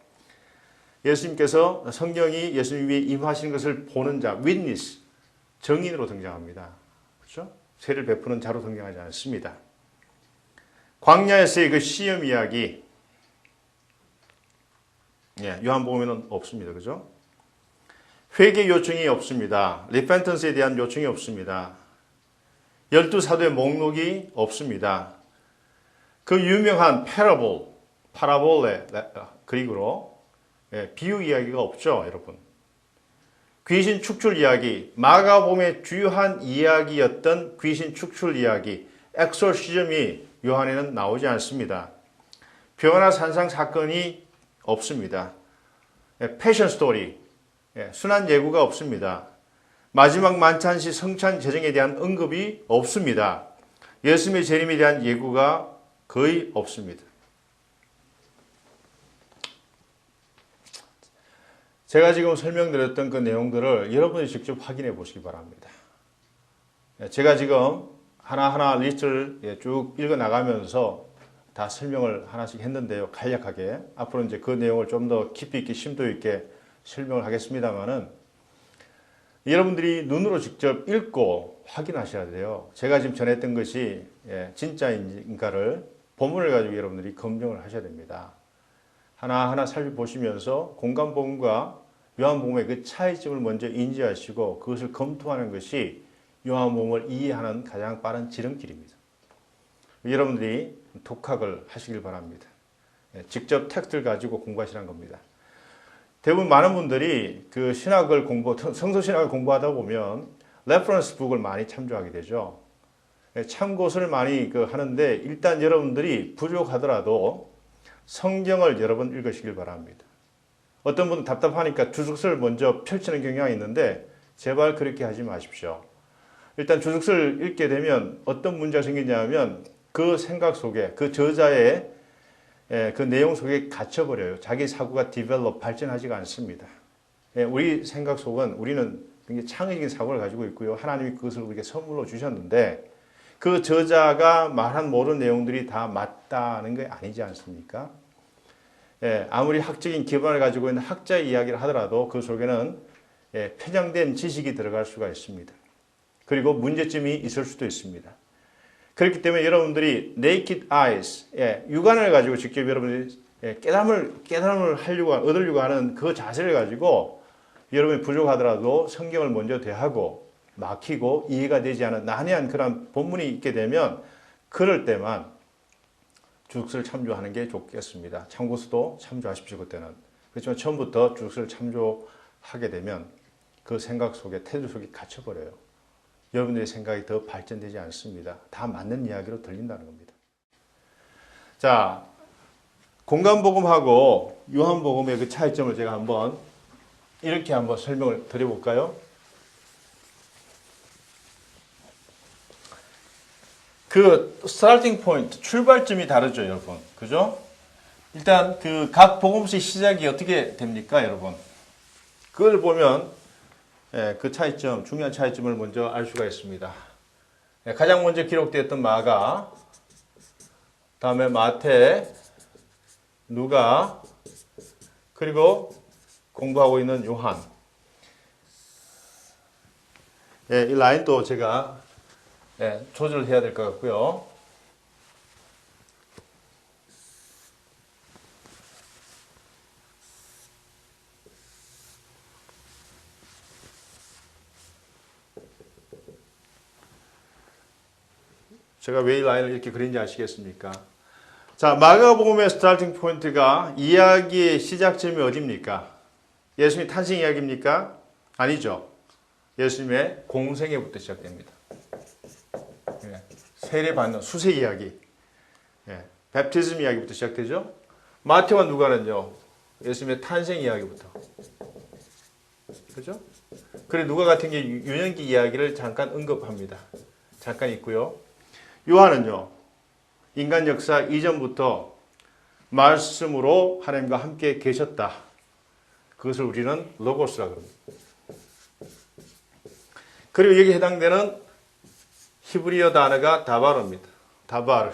예수님께서 성령이 예수님 위에 임하시는 것을 보는 자, witness, 증인으로 등장합니다. 그렇죠? 세례를 베푸는 자로 등장하지 않습니다. 광야에서의 그 시험 이야기, 요한복음에는 없습니다. 그죠? 회개 요청이 없습니다. 리펜턴스에 대한 요청이 없습니다. 12사도의 목록이 없습니다. 그 유명한 파라볼레, 그리고로 비유 이야기가 없죠, 여러분. 귀신 축출 이야기, 마가복음의 주요한 이야기였던 귀신 축출 이야기, 엑소시즘이 요한에는 나오지 않습니다. 병화나 산상 사건이 없습니다. 패션 스토리, 순환 예고가 없습니다. 마지막 만찬 시 성찬 제정에 대한 언급이 없습니다. 예수님의 재림에 대한 예고가 거의 없습니다. 제가 지금 설명드렸던 그 내용들을 여러분이 직접 확인해 보시기 바랍니다. 제가 지금 하나하나 리스트를 쭉 읽어 나가면서 다 설명을 하나씩 했는데요. 간략하게. 앞으로 이제 그 내용을 좀 더 깊이 있게 심도 있게 설명을 하겠습니다만은 여러분들이 눈으로 직접 읽고 확인하셔야 돼요. 제가 지금 전했던 것이 진짜인가를 본문을 가지고 여러분들이 검증을 하셔야 됩니다. 하나하나 살펴보시면서 공간복음과 요한복음의 그 차이점을 먼저 인지하시고 그것을 검토하는 것이 요한복음을 이해하는 가장 빠른 지름길입니다. 여러분들이 독학을 하시길 바랍니다. 직접 텍스트를 가지고 공부하시라는 겁니다. 대부분 많은 분들이 그 신학을 성서 신학을 공부하다 보면 레퍼런스 북을 많이 참조하게 되죠. 참고서를 많이 하는데 일단 여러분들이 부족하더라도 성경을 여러 번 읽으시길 바랍니다. 어떤 분은 답답하니까 주석서를 먼저 펼치는 경향이 있는데 제발 그렇게 하지 마십시오. 일단 주석서를 읽게 되면 어떤 문제가 생기냐면 그 생각 속에 그 저자의 그 내용 속에 갇혀버려요. 자기 사고가 발전하지가 않습니다. 우리 생각 속은 우리는 굉장히 창의적인 사고를 가지고 있고요. 하나님이 그것을 우리에게 선물로 주셨는데 그 저자가 말한 모든 내용들이 다 맞다는 게 아니지 않습니까? 아무리 학적인 기반을 가지고 있는 학자의 이야기를 하더라도 그 속에는 편향된 지식이 들어갈 수가 있습니다. 그리고 문제점이 있을 수도 있습니다. 그렇기 때문에 여러분들이 naked eyes, 육안을 가지고 직접 여러분들이 깨달음을 얻으려고 하는 그 자세를 가지고 여러분이 부족하더라도 성경을 먼저 대하고 막히고 이해가 되지 않은 난해한 그런 본문이 있게 되면 그럴 때만 주석서를 참조하는 게 좋겠습니다. 참고서도 참조하십시오. 그때는. 그렇지만 처음부터 주석서를 참조하게 되면 그 생각 속에 태도 속에 갇혀버려요. 여러분들의 생각이 더 발전되지 않습니다. 다 맞는 이야기로 들린다는 겁니다. 자, 공간복음하고 요한복음의 그 차이점을 제가 이렇게 한번 설명을 드려볼까요? 그 스타팅 포인트, 출발점이 다르죠, 여러분. 그죠? 일단 그 각 복음서의 시작이 어떻게 됩니까, 여러분? 그걸 보면 그 차이점, 중요한 차이점을 먼저 알 수가 있습니다. 가장 먼저 기록되었던 마가, 다음에 마태, 누가, 그리고 공부하고 있는 요한. 이 라인도 제가 조절해야 될 것 같고요. 제가 왜 이 라인을 이렇게 그린지 아시겠습니까? 자, 마가복음의 스타팅 포인트가 이야기의 시작점이 어디입니까? 예수님의 탄생 이야기입니까? 아니죠. 예수님의 공생애부터 시작됩니다. 세례받는 수세 이야기, 베프티즘 이야기부터 시작되죠. 마태와 누가는요, 예수님의 탄생 이야기부터, 그죠? 그래 누가 같은 게 유년기 이야기를 잠깐 언급합니다. 잠깐 있고요. 요한은요, 인간 역사 이전부터 말씀으로 하나님과 함께 계셨다. 그것을 우리는 로고스라고 합니다. 그리고 여기에 해당되는 히브리어 단어가 다바르입니다. 다바르.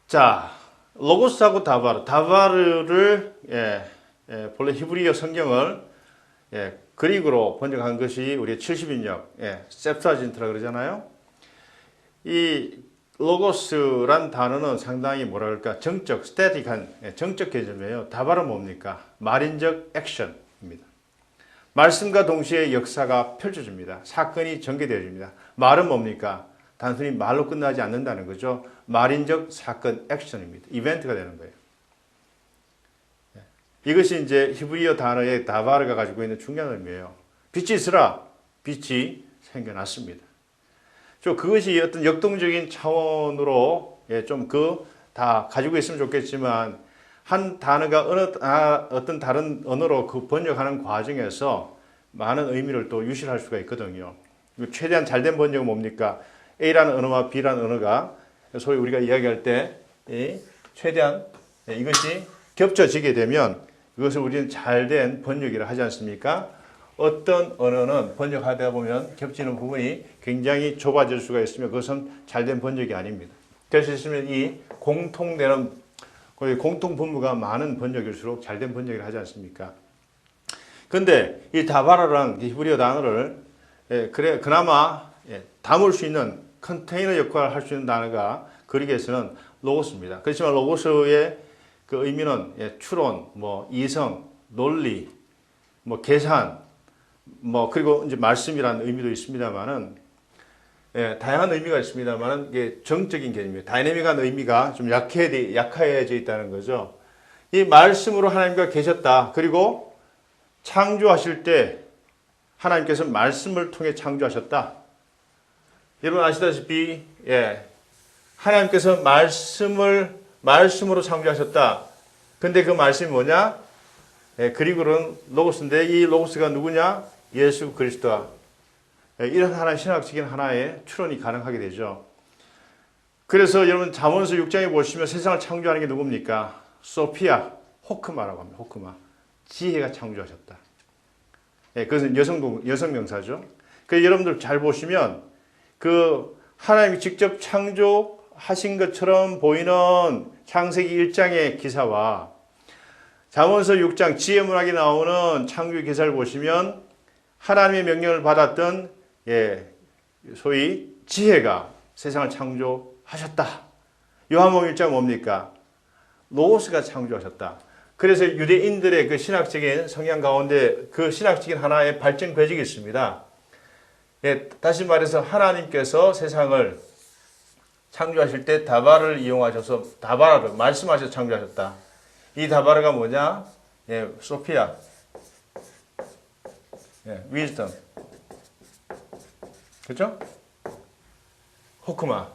자, 로고스하고 다바르. 다바르를 본래 히브리어 성경을 그릭으로 번역한 것이 우리의 70인역 셉타진트라 그러잖아요. 이 로고스란 단어는 상당히 뭐라 그럴까 정적, 스태틱한 정적 개념이에요. 다바르는 뭡니까? 말인적 액션입니다. 말씀과 동시에 역사가 펼쳐집니다. 사건이 전개되어집니다. 말은 뭡니까? 단순히 말로 끝나지 않는다는 거죠. 말인적 사건 액션입니다. 이벤트가 되는 거예요. 이것이 이제 히브리어 단어의 다바르가 가지고 있는 중요한 의미예요. 빛이 있으라, 빛이 생겨났습니다. 그것이 어떤 역동적인 차원으로 좀 다 가지고 있으면 좋겠지만 한 단어가 어떤 다른 언어로 그 번역하는 과정에서 많은 의미를 또 유실할 수가 있거든요. 최대한 잘된 번역은 뭡니까? A라는 언어와 B라는 언어가 소위 우리가 이야기할 때 최대한 이것이 겹쳐지게 되면 이것을 우리는 잘된 번역이라 하지 않습니까? 어떤 언어는 번역하다 보면 겹치는 부분이 굉장히 좁아질 수가 있으면 그것은 잘된 번역이 아닙니다. 그래서 있으면 이 공통되는 공통 분모가 많은 번역일수록 잘된 번역이라 하지 않습니까? 근데 이 다바라라는 히브리어 단어를 그나마 담을 수 있는 컨테이너 역할을 할 수 있는 단어가 그리스에서는 로고스입니다. 그렇지만 로고스의 그 의미는 추론, 이성, 논리, 계산, 그리고 이제 말씀이라는 의미도 있습니다만은 다양한 의미가 있습니다만은 이게 정적인 개념입니다. 다이내믹한 의미가 좀 약해져 있다는 거죠. 이 말씀으로 하나님과 계셨다. 그리고 창조하실 때 하나님께서 말씀을 통해 창조하셨다. 여러분 아시다시피 하나님께서 말씀으로 창조하셨다. 근데 그 말씀이 뭐냐? 그리고는 로고스인데 이 로고스가 누구냐? 예수 그리스도와 이런 하나의 신학적인 하나의 추론이 가능하게 되죠. 그래서 여러분 잠언서 6장에 보시면 세상을 창조하는 게 누굽니까? 소피아, 호크마라고 합니다. 호크마. 지혜가 창조하셨다. 그것은 여성 명사죠. 그래서 여러분들 잘 보시면 그 하나님이 직접 창조하신 것처럼 보이는 창세기 1장의 기사와 잠언서 6장 지혜 문학에 나오는 창조 기사를 보시면 하나님의 명령을 받았던 소위 지혜가 세상을 창조하셨다. 요한복음 1장 뭡니까? 로고스가 창조하셨다. 그래서 유대인들의 그 신학적인 성향 가운데 그 신학적인 하나의 발전 과정이 있습니다. 다시 말해서 하나님께서 세상을 창조하실 때 다바를 이용하셔서 다바라를 말씀하셔서 창조하셨다. 이 다바르가 뭐냐? 소피아, 위즈덤, 그렇죠? 호크마,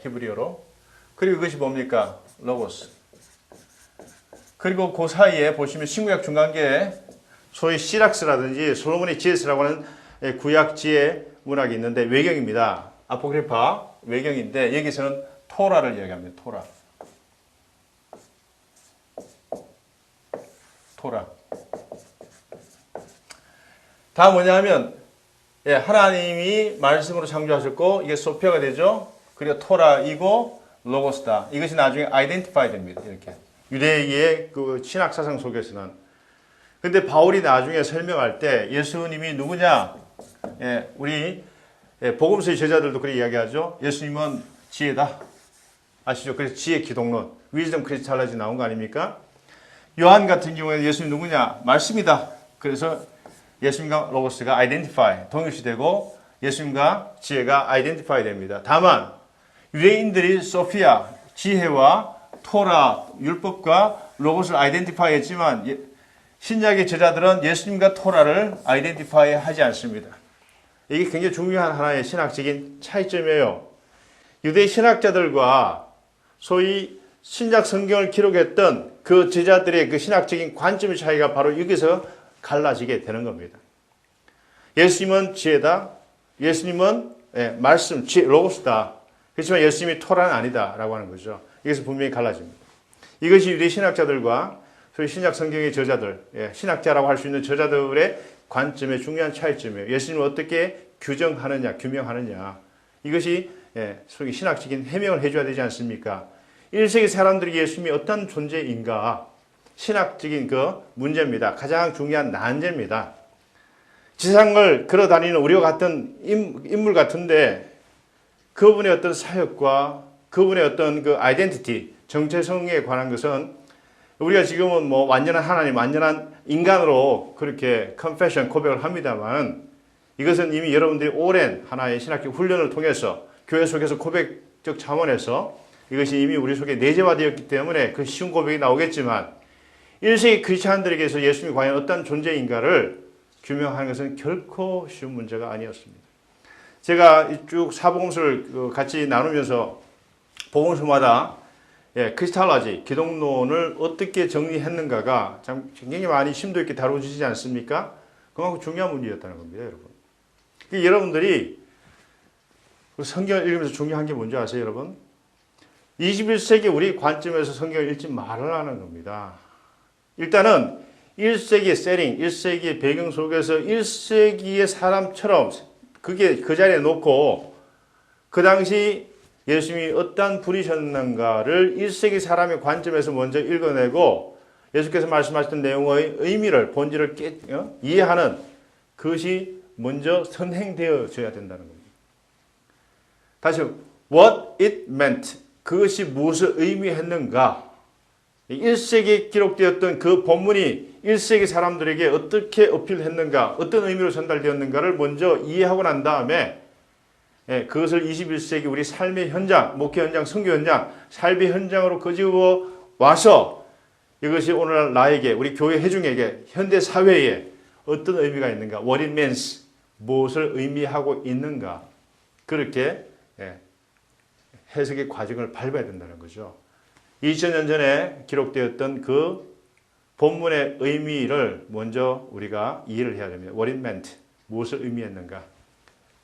히브리어로. 그리고 이것이 뭡니까? 로고스. 그리고 그 사이에 보시면 신구약 중간계에 소위 시락스라든지 솔로몬의 지혜서라고 하는 구약 지혜 문학이 있는데 외경입니다. 아포크리파 외경인데 여기서는 토라를 이야기합니다. 토라. 다 뭐냐 하면 하나님이 말씀으로 창조하셨고 이게 소피아가 되죠. 그리고 토라이고 로고스다. 이것이 나중에 아이덴티파이 됩니다. 이렇게 유대의 그 신학 사상 속에서는. 근데 바울이 나중에 설명할 때 예수님이 누구냐? 우리 복음서의 제자들도 그렇게 이야기하죠. 예수님은 지혜다. 아시죠? 그래서 지혜 기독론, 위즈덤 크리스탈라지 나온 거 아닙니까? 요한 같은 경우에는 예수님 누구냐? 말씀이다. 그래서 예수님과 로고스가 아이덴티파이, 동일시되고 예수님과 지혜가 아이덴티파이 됩니다. 다만 유대인들이 소피아, 지혜와 토라, 율법과 로고스를 아이덴티파이 했지만 신약의 제자들은 예수님과 토라를 아이덴티파이 하지 않습니다. 이게 굉장히 중요한 하나의 신학적인 차이점이에요. 유대 신학자들과 소위 신약 성경을 기록했던 그 제자들의 그 신학적인 관점의 차이가 바로 여기서 갈라지게 되는 겁니다. 예수님은 지혜다. 예수님은 말씀, 지혜, 로고스다. 그렇지만 예수님이 토라는 아니다라고 하는 거죠. 여기서 분명히 갈라집니다. 이것이 유대 신학자들과 소위 신약 성경의 저자들, 신학자라고 할 수 있는 저자들의 관점의 중요한 차이점이에요. 예수님을 어떻게 규정하느냐, 규명하느냐. 이것이 소위 신학적인 해명을 해줘야 되지 않습니까? 1세기 사람들이 예수님이 어떤 존재인가 신학적인 그 문제입니다. 가장 중요한 난제입니다. 지상을 걸어다니는 우리와 같은 인물 같은데 그분의 어떤 사역과 그분의 어떤 그 아이덴티티, 정체성에 관한 것은 우리가 지금은 뭐 완전한 하나님, 완전한 인간으로 그렇게 컨페션, 고백을 합니다만 이것은 이미 여러분들이 오랜 하나의 신학적 훈련을 통해서 교회 속에서 고백적 차원에서 이것이 이미 우리 속에 내재화되었기 때문에 그 쉬운 고백이 나오겠지만 1세기 크리스찬들에게서 예수님이 과연 어떤 존재인가를 규명하는 것은 결코 쉬운 문제가 아니었습니다. 제가 쭉 사복음서를 같이 나누면서 복음서마다 크리스탈로지, 기독론을 어떻게 정리했는가가 참 굉장히 많이 심도 있게 다뤄지지 않습니까? 그만큼 중요한 문제였다는 겁니다, 여러분. 여러분들이 성경을 읽으면서 중요한 게 뭔지 아세요, 여러분? 21세기 우리 관점에서 성경을 읽지 말으라는 겁니다. 일단은 1세기의 세팅, 1세기의 배경 속에서 1세기의 사람처럼 그게 그 자리에 놓고 그 당시 예수님이 어떤 분이셨는가를 1세기 사람의 관점에서 먼저 읽어내고 예수께서 말씀하셨던 내용의 의미를, 본질을 이해하는 그것이 먼저 선행되어져야 된다는 겁니다. 다시 what it meant, 그것이 무엇을 의미했는가. 1세기에 기록되었던 그 본문이 1세기 사람들에게 어떻게 어필했는가, 어떤 의미로 전달되었는가를 먼저 이해하고 난 다음에 그것을 21세기 우리 삶의 현장, 목회 현장, 선교 현장, 삶의 현장으로 가지고 와서 이것이 오늘날 나에게, 우리 교회 회중에게, 현대 사회에 어떤 의미가 있는가, what it means, 무엇을 의미하고 있는가, 그렇게 해석의 과정을 밟아야 된다는 거죠. 2000년 전에 기록되었던 그 본문의 의미를 먼저 우리가 이해를 해야 됩니다. What it meant, 무엇을 의미했는가.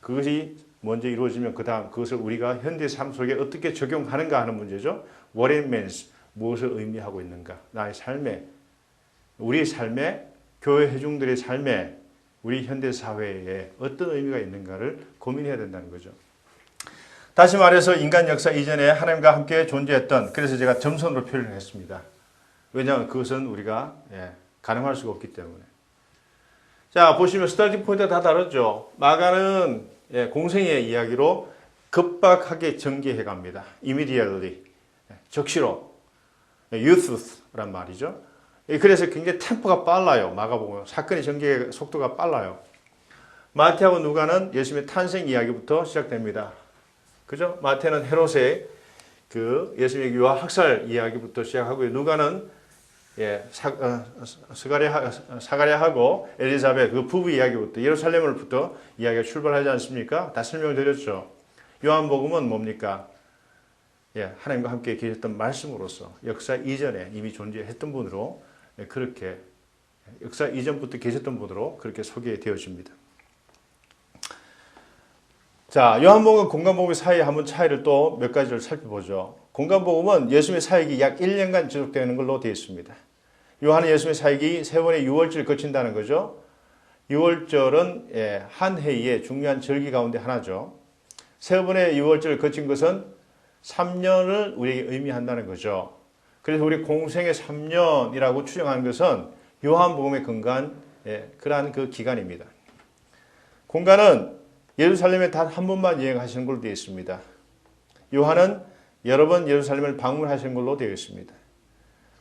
그것이 먼저 이루어지면 그 다음 그것을 우리가 현대 삶 속에 어떻게 적용하는가 하는 문제죠. What it means, 무엇을 의미하고 있는가. 나의 삶에, 우리의 삶에, 교회 회중들의 삶에, 우리 현대 사회에 어떤 의미가 있는가를 고민해야 된다는 거죠. 다시 말해서 인간 역사 이전에 하나님과 함께 존재했던, 그래서 제가 점선으로 표현을 했습니다. 왜냐하면 그것은 우리가 가능할 수가 없기 때문에. 자, 보시면 스타팅 포인트가 다 다르죠. 마가는 공생의 이야기로 급박하게 전개해 갑니다. immediately, 적시로, youth란 말이죠. 그래서 굉장히 템포가 빨라요. 마가복음 사건의 전개 속도가 빨라요. 마태하고 누가는 예수님의 탄생 이야기부터 시작됩니다. 그죠? 마태는 헤롯의 그 예수님의 유아 학살 이야기부터 시작하고요. 누가는 사가랴하고 엘리사벳 그 부부 이야기부터, 예루살렘으로부터 이야기가 출발하지 않습니까? 다 설명을 드렸죠. 요한복음은 뭡니까? 하나님과 함께 계셨던 말씀으로서 역사 이전에 이미 존재했던 분으로 그렇게 역사 이전부터 계셨던 분으로 그렇게 소개되어집니다. 자, 요한복음과 공간복음 사이에 한번 차이를 또 몇 가지를 살펴보죠. 공간복음은 예수님의 사역이 약 1년간 지속되는 걸로 되어 있습니다. 요한은 예수님의 사역이 세 번의 유월절을 거친다는 거죠. 유월절은 한 해의 중요한 절기 가운데 하나죠. 세 번의 유월절을 거친 것은 3년을 우리에게 의미한다는 거죠. 그래서 우리 공생의 3년이라고 추정하는 것은 요한복음에 근거한 그러한 그 기간입니다. 공간은 예루살렘에 단 한 번만 여행하시는 걸로 되어 있습니다. 요한은 여러 번 예루살렘을 방문하신 걸로 되어 있습니다.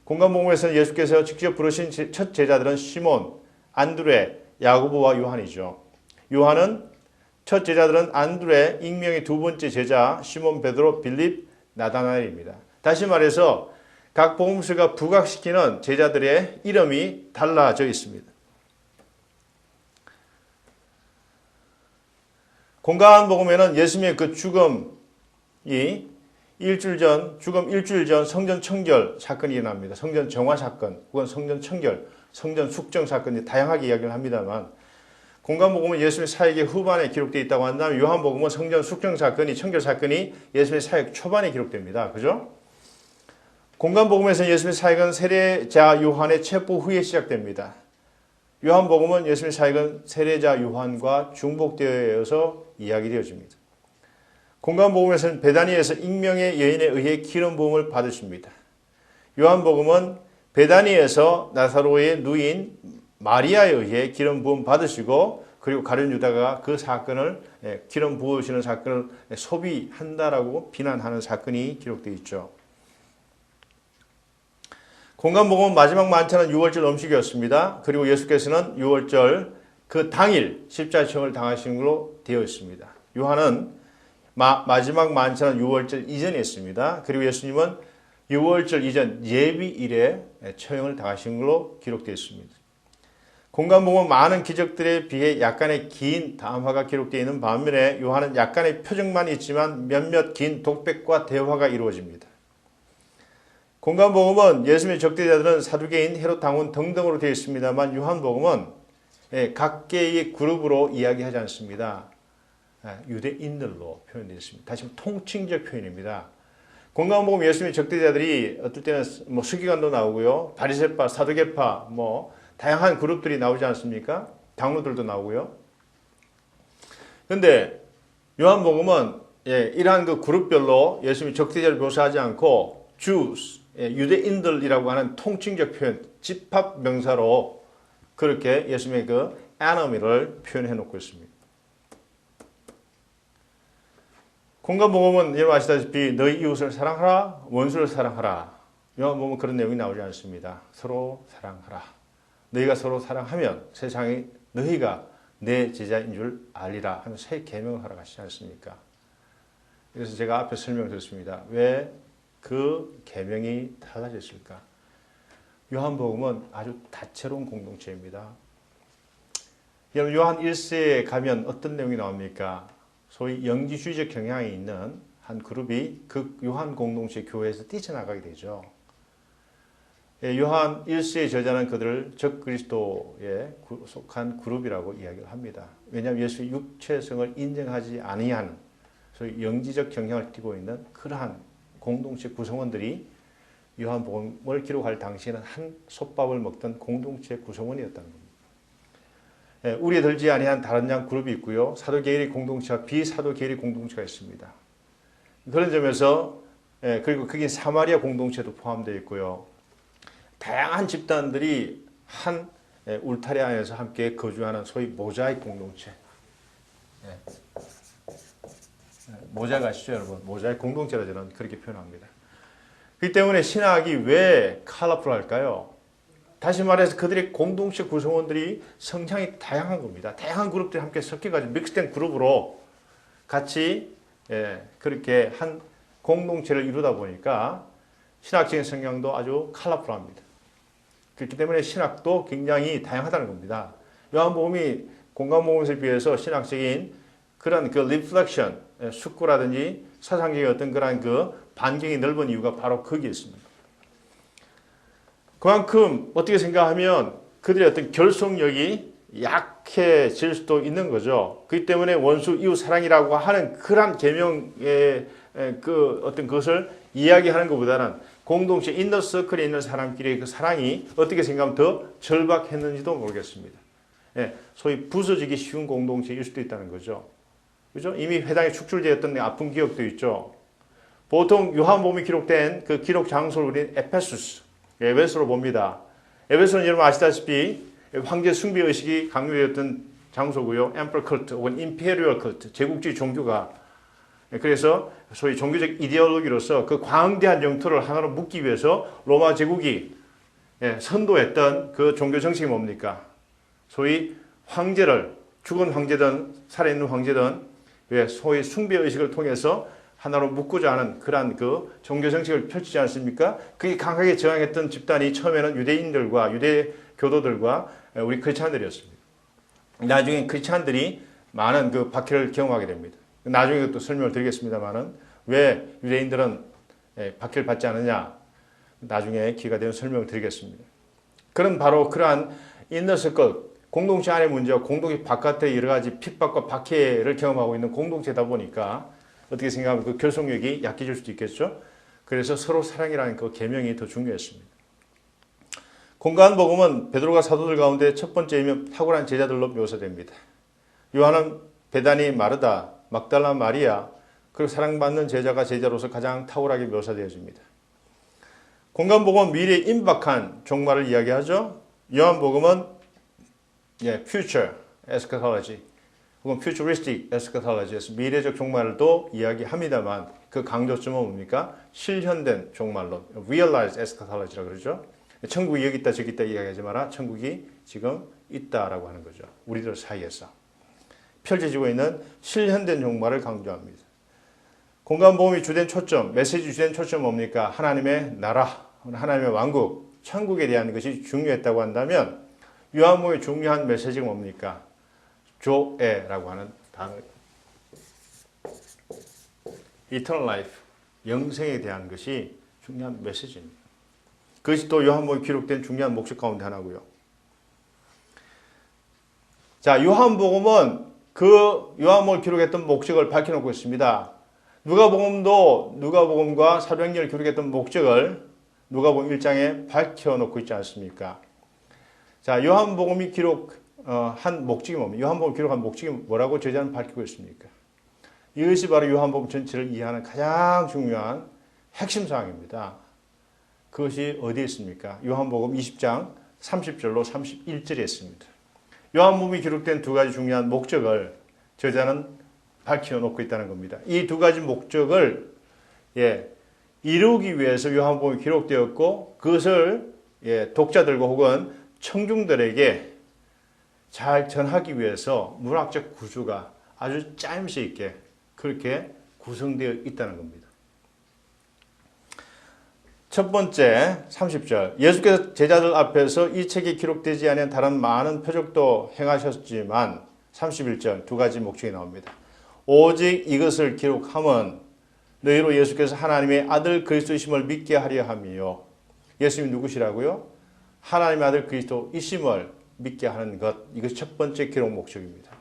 공간복음에서는 예수께서 직접 부르신 첫 제자들은 시몬, 안드레, 야고보와 요한이죠. 요한은 첫 제자들은 안드레, 익명의 두 번째 제자 시몬, 베드로, 빌립, 나다나엘입니다. 다시 말해서 각 복음서가 부각시키는 제자들의 이름이 달라져 있습니다. 공간복음에는 예수님의 그 죽음이 죽음 일주일 전 성전 청결 사건이 일어납니다. 성전 정화 사건, 혹은 성전 청결, 성전 숙정 사건이 다양하게 이야기를 합니다만, 공간복음은 예수님의 사역의 후반에 기록되어 있다고 한다면 요한복음은 성전 숙정 사건이, 청결 사건이 예수님의 사역 초반에 기록됩니다. 그죠? 공간복음에서는 예수님의 사역은 세례자 요한의 체포 후에 시작됩니다. 요한복음은 예수님의 사역은 세례자 요한과 중복되어서 이야기되어집니다. 공간복음에서는 베다니에서 익명의 여인에 의해 기름 부음을 받으십니다. 요한복음은 베다니에서 나사로의 누인 마리아에 의해 기름 부음 받으시고, 그리고 가룟 유다가 그 사건을, 기름 부으시는 사건을 소비한다라고 비난하는 사건이 기록되어 있죠. 공간복음은 마지막 만찬은 유월절 음식이었습니다. 그리고 예수께서는 유월절 그 당일 십자가형을 당하신 걸로 되어 있습니다. 요한은 마지막 만찬은 유월절 이전에 있습니다. 그리고 예수님은 유월절 이전 예비일에 처형을 당하신 걸로 기록되어 있습니다. 공간복음은 많은 기적들에 비해 약간의 긴 담화가 기록되어 있는 반면에 요한은 약간의 표적만 있지만 몇몇 긴 독백과 대화가 이루어집니다. 공간복음은 예수님의 적대자들은 사두개인, 헤롯 당원 등등으로 되어 있습니다만 요한복음은 각계의 그룹으로 이야기하지 않습니다. 유대인들로 표현되어 있습니다. 다시 한번 통칭적 표현입니다. 공간복음 예수님의 적대자들이 어떨 때는 뭐 서기관도 나오고요, 바리새파, 사두개파, 뭐 다양한 그룹들이 나오지 않습니까? 당로들도 나오고요. 그런데 요한복음은 이러한 그 그룹별로 예수님의 적대자를 묘사하지 않고 Jews, 유대인들이라고 하는 통칭적 표현, 집합 명사로 그렇게 예수님의 그 enemy를 표현해 놓고 있습니다. 공간복음은 여러분 아시다시피 너희 이웃을 사랑하라, 원수를 사랑하라. 요한복음은 그런 내용이 나오지 않습니다. 서로 사랑하라. 너희가 서로 사랑하면 세상에 너희가 내 제자인 줄 알리라 하는 새 계명을 하러 가시지 않습니까? 그래서 제가 앞에 설명드렸습니다. 왜 그 계명이 달라졌을까? 요한복음은 아주 다채로운 공동체입니다. 여러분 요한 1세에 가면 어떤 내용이 나옵니까? 소위 영지주의적 경향이 있는 한 그룹이 그 요한 공동체 교회에서 뛰쳐나가게 되죠. 요한 1세의 저자는 그들을 적그리스도에 속한 그룹이라고 이야기를 합니다. 왜냐하면 예수의 육체성을 인정하지 아니하는 소위 영지적 경향을 띠고 있는 그러한 공동체 구성원들이 요한복음을 기록할 당시에는 한 솥밥을 먹던 공동체 구성원이었다는 겁니다. 우리에 들지 아니한 다른 양 그룹이 있고요. 사도계일의 공동체와 비사도계일의 공동체가 있습니다. 그런 점에서 그리고 거기에 사마리아 공동체도 포함되어 있고요. 다양한 집단들이 한 울타리 안에서 함께 거주하는 소위 모자익 공동체. 모자익 아시죠 여러분? 모자익 공동체라 저는 그렇게 표현합니다. 그렇기 때문에 신학이 왜 컬러풀할까요? 다시 말해서 그들의 공동체 구성원들이 성향이 다양한 겁니다. 다양한 그룹들이 함께 섞여가지고 믹스된 그룹으로 같이 그렇게 한 공동체를 이루다 보니까 신학적인 성향도 아주 컬러풀합니다. 그렇기 때문에 신학도 굉장히 다양하다는 겁니다. 요한복음이 공간복음에 비해서 신학적인 그런 그 리플렉션, 숙고라든지 사상적인 어떤 그런 그 반경이 넓은 이유가 바로 거기에 있습니다. 그만큼 어떻게 생각하면 그들의 어떤 결속력이 약해질 수도 있는 거죠. 그렇기 때문에 원수 이웃 사랑이라고 하는 그런 계명의 그 어떤 것을 이야기하는 것보다는 공동체 인너서클에 있는 사람끼리의 그 사랑이 어떻게 생각하면 더 절박했는지도 모르겠습니다. 소위 부서지기 쉬운 공동체일 수도 있다는 거죠. 그죠? 이미 회당에 축출되었던 아픈 기억도 있죠. 보통 요한복음이 기록된 그 기록 장소를 우리는 에페소스, 에베소로 봅니다. 에베소는 여러분 아시다시피 황제 숭배 의식이 강요되었던 장소고요. 엠퍼러 컬트 혹은 임페리얼 컬트, 제국주의 종교가 그래서 소위 종교적 이데올로기로서 그 광대한 영토를 하나로 묶기 위해서 로마 제국이 선도했던 그 종교 정책이 뭡니까? 소위 황제를 죽은 황제든 살아있는 황제든 소위 숭배 의식을 통해서 하나로 묶고자 하는 그러한 그 종교 정책을 펼치지 않습니까? 그게 강하게 저항했던 집단이 처음에는 유대인들과 유대 교도들과 우리 크리스찬들이었습니다. 나중에 크리스찬들이 많은 그 박해를 경험하게 됩니다. 나중에 또 설명을 드리겠습니다만은 왜 유대인들은 박해를 받지 않느냐 나중에 기회가 되면 설명을 드리겠습니다. 그런 바로 그러한 인너서클 공동체 안의 문제와 공동체 바깥의 여러 가지 핍박과 박해를 경험하고 있는 공동체다 보니까 어떻게 생각하면 그 결속력이 약해질 수도 있겠죠. 그래서 서로 사랑이라는 그 계명이 더 중요했습니다. 공간복음은 베드로가 사도들 가운데 첫 번째이며 탁월한 제자들로 묘사됩니다. 요한은 베다니 마르다, 막달라 마리아, 그리고 사랑받는 제자가 제자로서 가장 탁월하게 묘사되어집니다. 공간복음은 미래의 임박한 종말을 이야기하죠. 요한복음은 future eschatology 혹은 futuristic eschatology에서 미래적 종말도 이야기합니다만 그 강조점은 뭡니까? 실현된 종말론, realized eschatology라고 그러죠. 천국이 여기 있다 저기 있다 이야기하지 마라. 천국이 지금 있다라고 하는 거죠. 우리들 사이에서 펼쳐지고 있는 실현된 종말을 강조합니다. 공간복음이 주된 초점, 메시지 주된 초점 뭡니까? 하나님의 나라, 하나님의 왕국, 천국에 대한 것이 중요했다고 한다면 요한복음의 중요한 메시지가 뭡니까? 조에라고 하는 단어. Eternal life, 영생에 대한 것이 중요한 메시지입니다. 그것이 또 요한복음에 기록된 중요한 목적 가운데 하나고요. 자, 요한복음은 그 요한복음을 기록했던 목적을 밝혀놓고 있습니다. 누가복음과 사도행전을 기록했던 목적을 누가복음 1장에 밝혀놓고 있지 않습니까? 자, 요한복음이 기록한 목적이 뭡니까? 요한복음을 기록한 목적이 뭐라고 저자는 밝히고 있습니까? 이것이 바로 요한복음 전체를 이해하는 가장 중요한 핵심 사항입니다. 그것이 어디에 있습니까? 요한복음 20장 30절로 31절에 있습니다. 요한복음이 기록된 두 가지 중요한 목적을 저자는 밝혀놓고 있다는 겁니다. 이 두 가지 목적을 이루기 위해서 요한복음이 기록되었고 그것을 독자들과 혹은 청중들에게 잘 전하기 위해서 문학적 구조가 아주 짜임새 있게 그렇게 구성되어 있다는 겁니다. 첫 번째 30절 예수께서 제자들 앞에서 이 책에 기록되지 않은 다른 많은 표적도 행하셨지만 31절 두 가지 목적이 나옵니다. 오직 이것을 기록함은 너희로 예수께서 하나님의 아들 그리스도이심을 믿게 하려 함이요. 예수님이 누구시라고요? 하나님의 아들 그리스도이심을 믿게 하는 것. 이것이 첫 번째 기록 목적입니다.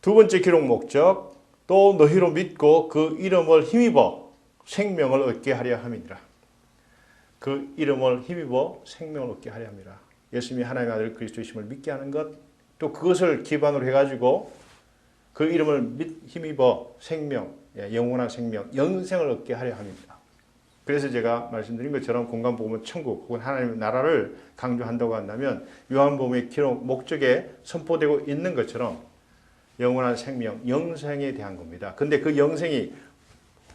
두 번째 기록 목적 또 너희로 믿고 그 이름을 힘입어 생명을 얻게 하려 함이니라. 그 이름을 힘입어 생명을 얻게 하려 함이라. 예수님이 하나님의 아들 그리스도이심을 믿게 하는 것, 또 그것을 기반으로 해가지고 그 이름을 힘입어 생명, 영원한 생명, 영생을 얻게 하려 합니다. 그래서 제가 말씀드린 것처럼 공간복음은 천국 혹은 하나님의 나라를 강조한다고 한다면 요한복음의 기록 목적에 선포되고 있는 것처럼 영원한 생명, 영생에 대한 겁니다. 근데 그 영생이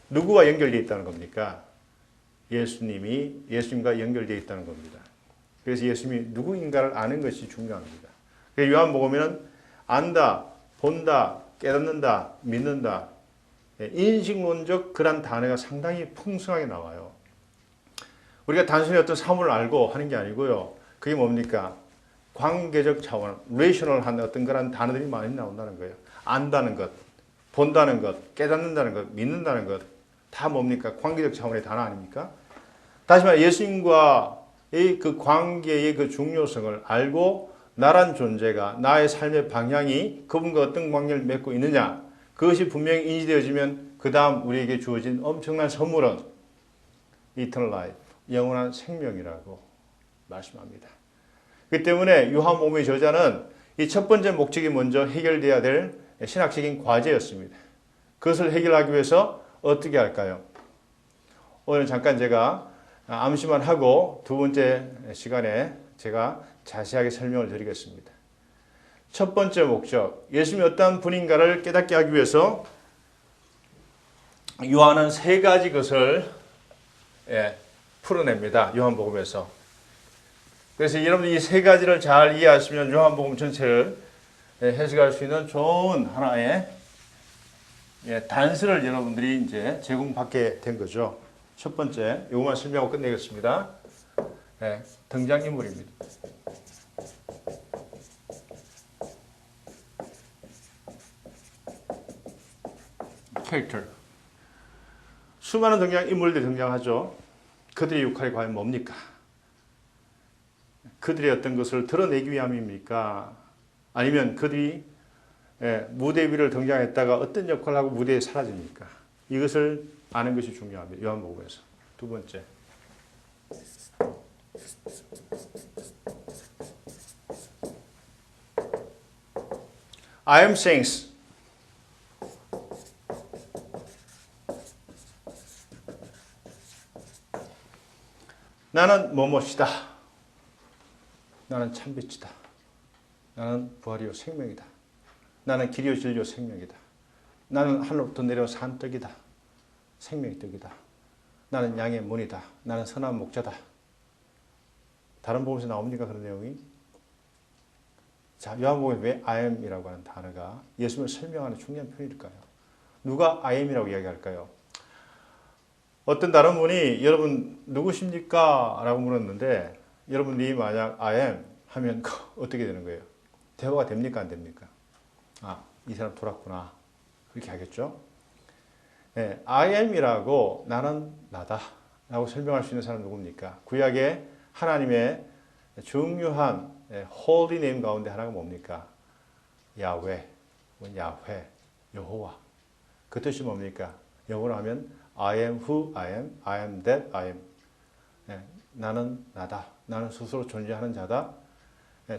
누구와 연결되어 있다는 겁니까? 예수님과 연결되어 있다는 겁니다. 그래서 예수님이 누구인가를 아는 것이 중요합니다. 요한복음에는 안다, 본다, 깨닫는다, 믿는다, 인식론적 그런 단어가 상당히 풍성하게 나와요. 우리가 단순히 어떤 사물을 알고 하는 게 아니고요. 그게 뭡니까? 관계적 차원, 레이셔널한 어떤 그런 단어들이 많이 나온다는 거예요. 안다는 것, 본다는 것, 깨닫는다는 것, 믿는다는 것, 다 뭡니까? 관계적 차원의 단어 아닙니까? 다시 말해 예수님과의 그 관계의 그 중요성을 알고 나란 존재가 나의 삶의 방향이 그분과 어떤 관계를 맺고 있느냐 그것이 분명히 인지되어지면 그 다음 우리에게 주어진 엄청난 선물은 Eternal Life, 영원한 생명이라고 말씀합니다. 그렇기 때문에 요한복음의 저자는 이 첫 번째 목적이 먼저 해결돼야 될 신학적인 과제였습니다. 그것을 해결하기 위해서 어떻게 할까요? 오늘 잠깐 제가 암시만 하고 두 번째 시간에 제가 자세하게 설명을 드리겠습니다. 첫 번째 목적, 예수님이 어떠한 분인가를 깨닫게 하기 위해서 요한은 세 가지 것을 풀어냅니다. 요한복음에서. 그래서 여러분들이 이 세 가지를 잘 이해하시면 요한복음 전체를 해석할 수 있는 좋은 하나의 단서를 여러분들이 이제 제공받게 된 거죠. 첫 번째, 이것만 설명하고 끝내겠습니다. 등장인물입니다. 캐릭터. 수많은 등장인물들이 등장하죠. 그들의 역할이 과연 뭡니까? 그들의 어떤 것을 드러내기 위함입니까? 아니면 그들이 무대 위를 등장했다가 어떤 역할을 하고 무대에 사라집니까? 이것을 아는 것이 중요합니다. 요한복음에서. 두 번째. I am things. 나는 뭐뭐시다. 나는 참빛이다. 나는 부활이요 생명이다. 나는 길이요 진리요 생명이다. 나는 하늘부터 내려온 산떡이다. 생명의 떡이다. 나는 양의 문이다. 나는 선한 목자다. 다른 복음에서 나옵니까? 그런 내용이? 자, 요한복음에 왜 I am이라고 하는 단어가 예수님을 설명하는 중요한 표현일까요? 누가 I am이라고 이야기할까요? 어떤 다른 분이 여러분 누구십니까? 라고 물었는데 여러분이 만약 I am 하면 어떻게 되는 거예요? 대화가 됩니까? 안 됩니까? 아, 이 사람 돌았구나. 그렇게 하겠죠? 네, I am이라고 나는 나다 라고 설명할 수 있는 사람은 누굽니까? 구약에 하나님의 중요한 holy name 가운데 하나가 뭡니까? 야훼, 야훼, 여호와. 그 뜻이 뭡니까? 영어로 하면 I am who I am, I am that I am. 나는 나다. 나는 스스로 존재하는 자다.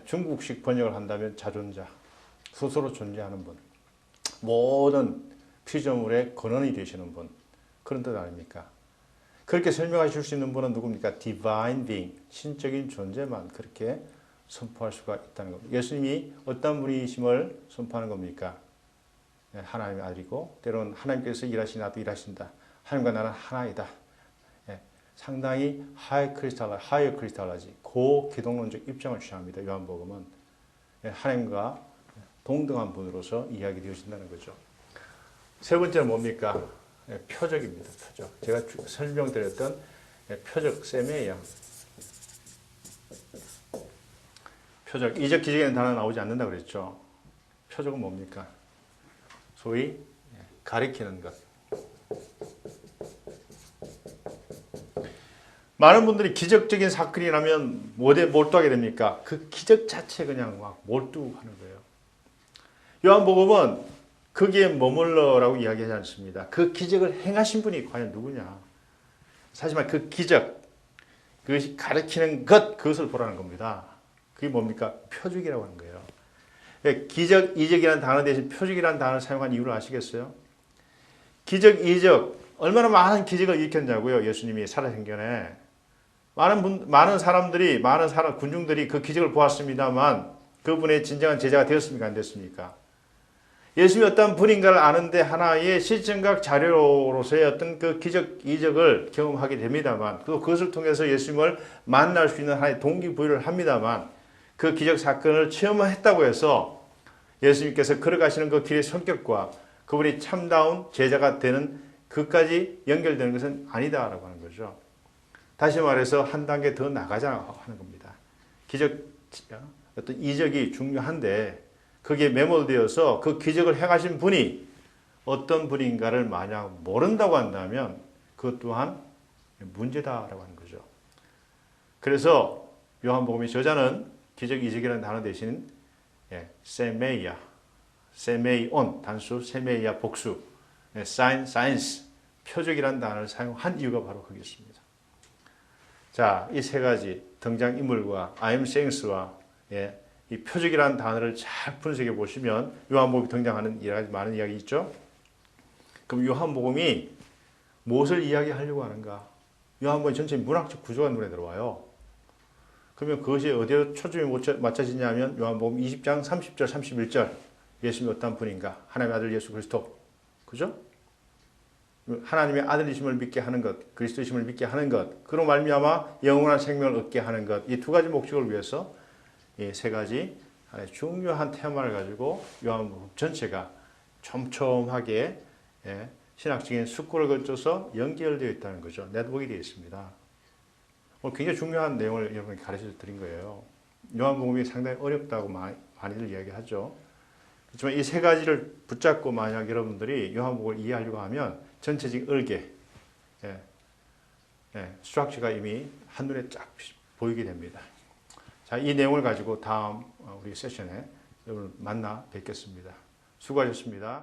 중국식 번역을 한다면 자존자. 스스로 존재하는 분. 모든 피조물의 근원이 되시는 분. 그런 뜻 아닙니까? 그렇게 설명하실 수 있는 분은 누굽니까? Divine being, 신적인 존재만 그렇게 선포할 수가 있다는 겁니다. 예수님이 어떤 분이심을 선포하는 겁니까? 하나님의 아들이고 때로는 하나님께서 일하시니 나도 일하신다. 하나님과 나는 하나이다. 상당히 하이 크리스탈라지 고기독론적 입장을 취합니다. 요한복음은 하나님과 동등한 분으로서 이야기되어진다는 거죠. 세 번째는 뭡니까? 표적입니다. 표적. 제가 설명드렸던 표적 세메야. 표적. 이적 기적에는 단어 나오지 않는다 그랬죠. 표적은 뭡니까? 소위 가리키는 것. 많은 분들이 기적적인 사건이 나면 뭐에 몰두하게 됩니까? 그 기적 자체 그냥 막 몰두하는 거예요. 요한복음은 거기에 머물러라고 이야기하지 않습니다. 그 기적을 행하신 분이 과연 누구냐? 사실은 그 기적, 그것이 가리키는 것, 그것을 보라는 겁니다. 그게 뭡니까? 표적이라고 하는 거예요. 기적, 이적이라는 단어 대신 표적이라는 단어를 사용한 이유를 아시겠어요? 기적, 이적, 얼마나 많은 기적을 일으켰냐고요. 예수님이 살아생전에. 많은 사람들이, 군중들이 그 기적을 보았습니다만 그분의 진정한 제자가 되었습니까? 안 됐습니까? 예수님이 어떤 분인가를 아는데 하나의 실증각 자료로서의 어떤 그 기적, 이적을 경험하게 됩니다만 또 그것을 통해서 예수님을 만날 수 있는 하나의 동기부여를 합니다만 그 기적 사건을 체험했다고 해서 예수님께서 걸어가시는 그 길의 성격과 그분이 참다운 제자가 되는 그까지 연결되는 것은 아니다라고 하는 거죠. 다시 말해서 한 단계 더 나가자 하는 겁니다. 기적, 어떤 이적이 중요한데 거기에 매몰되어서 그 기적을 행하신 분이 어떤 분인가를 만약 모른다고 한다면 그것 또한 문제다라고 하는 거죠. 그래서 요한복음의 저자는 기적, 이적이라는 단어 대신 세메이아, 세메이온, 단수, 세메이아 복수, 사인, 사이언스, 표적이라는 단어를 사용한 이유가 바로 거기 있습니다. 자, 이 세 가지 등장인물과 I am sayings와 이 표적이라는 단어를 잘 분석해 보시면 요한복음이 등장하는 여러 가지 많은 이야기 있죠. 그럼 요한복음이 무엇을 이야기하려고 하는가? 요한복음 전체 문학적 구조가 눈에 들어와요. 그러면 그것이 어디에 초점이 맞춰지냐면 요한복음 20장 30절 31절 예수님이 어떤 분인가? 하나님의 아들 예수 그리스도. 그죠? 하나님의 아들이심을 믿게 하는 것, 그리스도이심을 믿게 하는 것, 그로 말미암아 영원한 생명을 얻게 하는 것, 이 두 가지 목적을 위해서 이 세 가지 중요한 테마를 가지고 요한복음 전체가 촘촘하게 신학적인 숙고를 거쳐서 연결되어 있다는 거죠. 네트워크가 되어 있습니다. 굉장히 중요한 내용을 여러분께 가르쳐 드린 거예요. 요한복음이 상당히 어렵다고 많이들 이야기하죠. 그렇지만 이 세 가지를 붙잡고 만약 여러분들이 요한복음을 이해하려고 하면 전체적인 얼개, 스트럭처가 이미 한눈에 쫙 보이게 됩니다. 자, 이 내용을 가지고 다음 우리 세션에 여러분 만나 뵙겠습니다. 수고하셨습니다.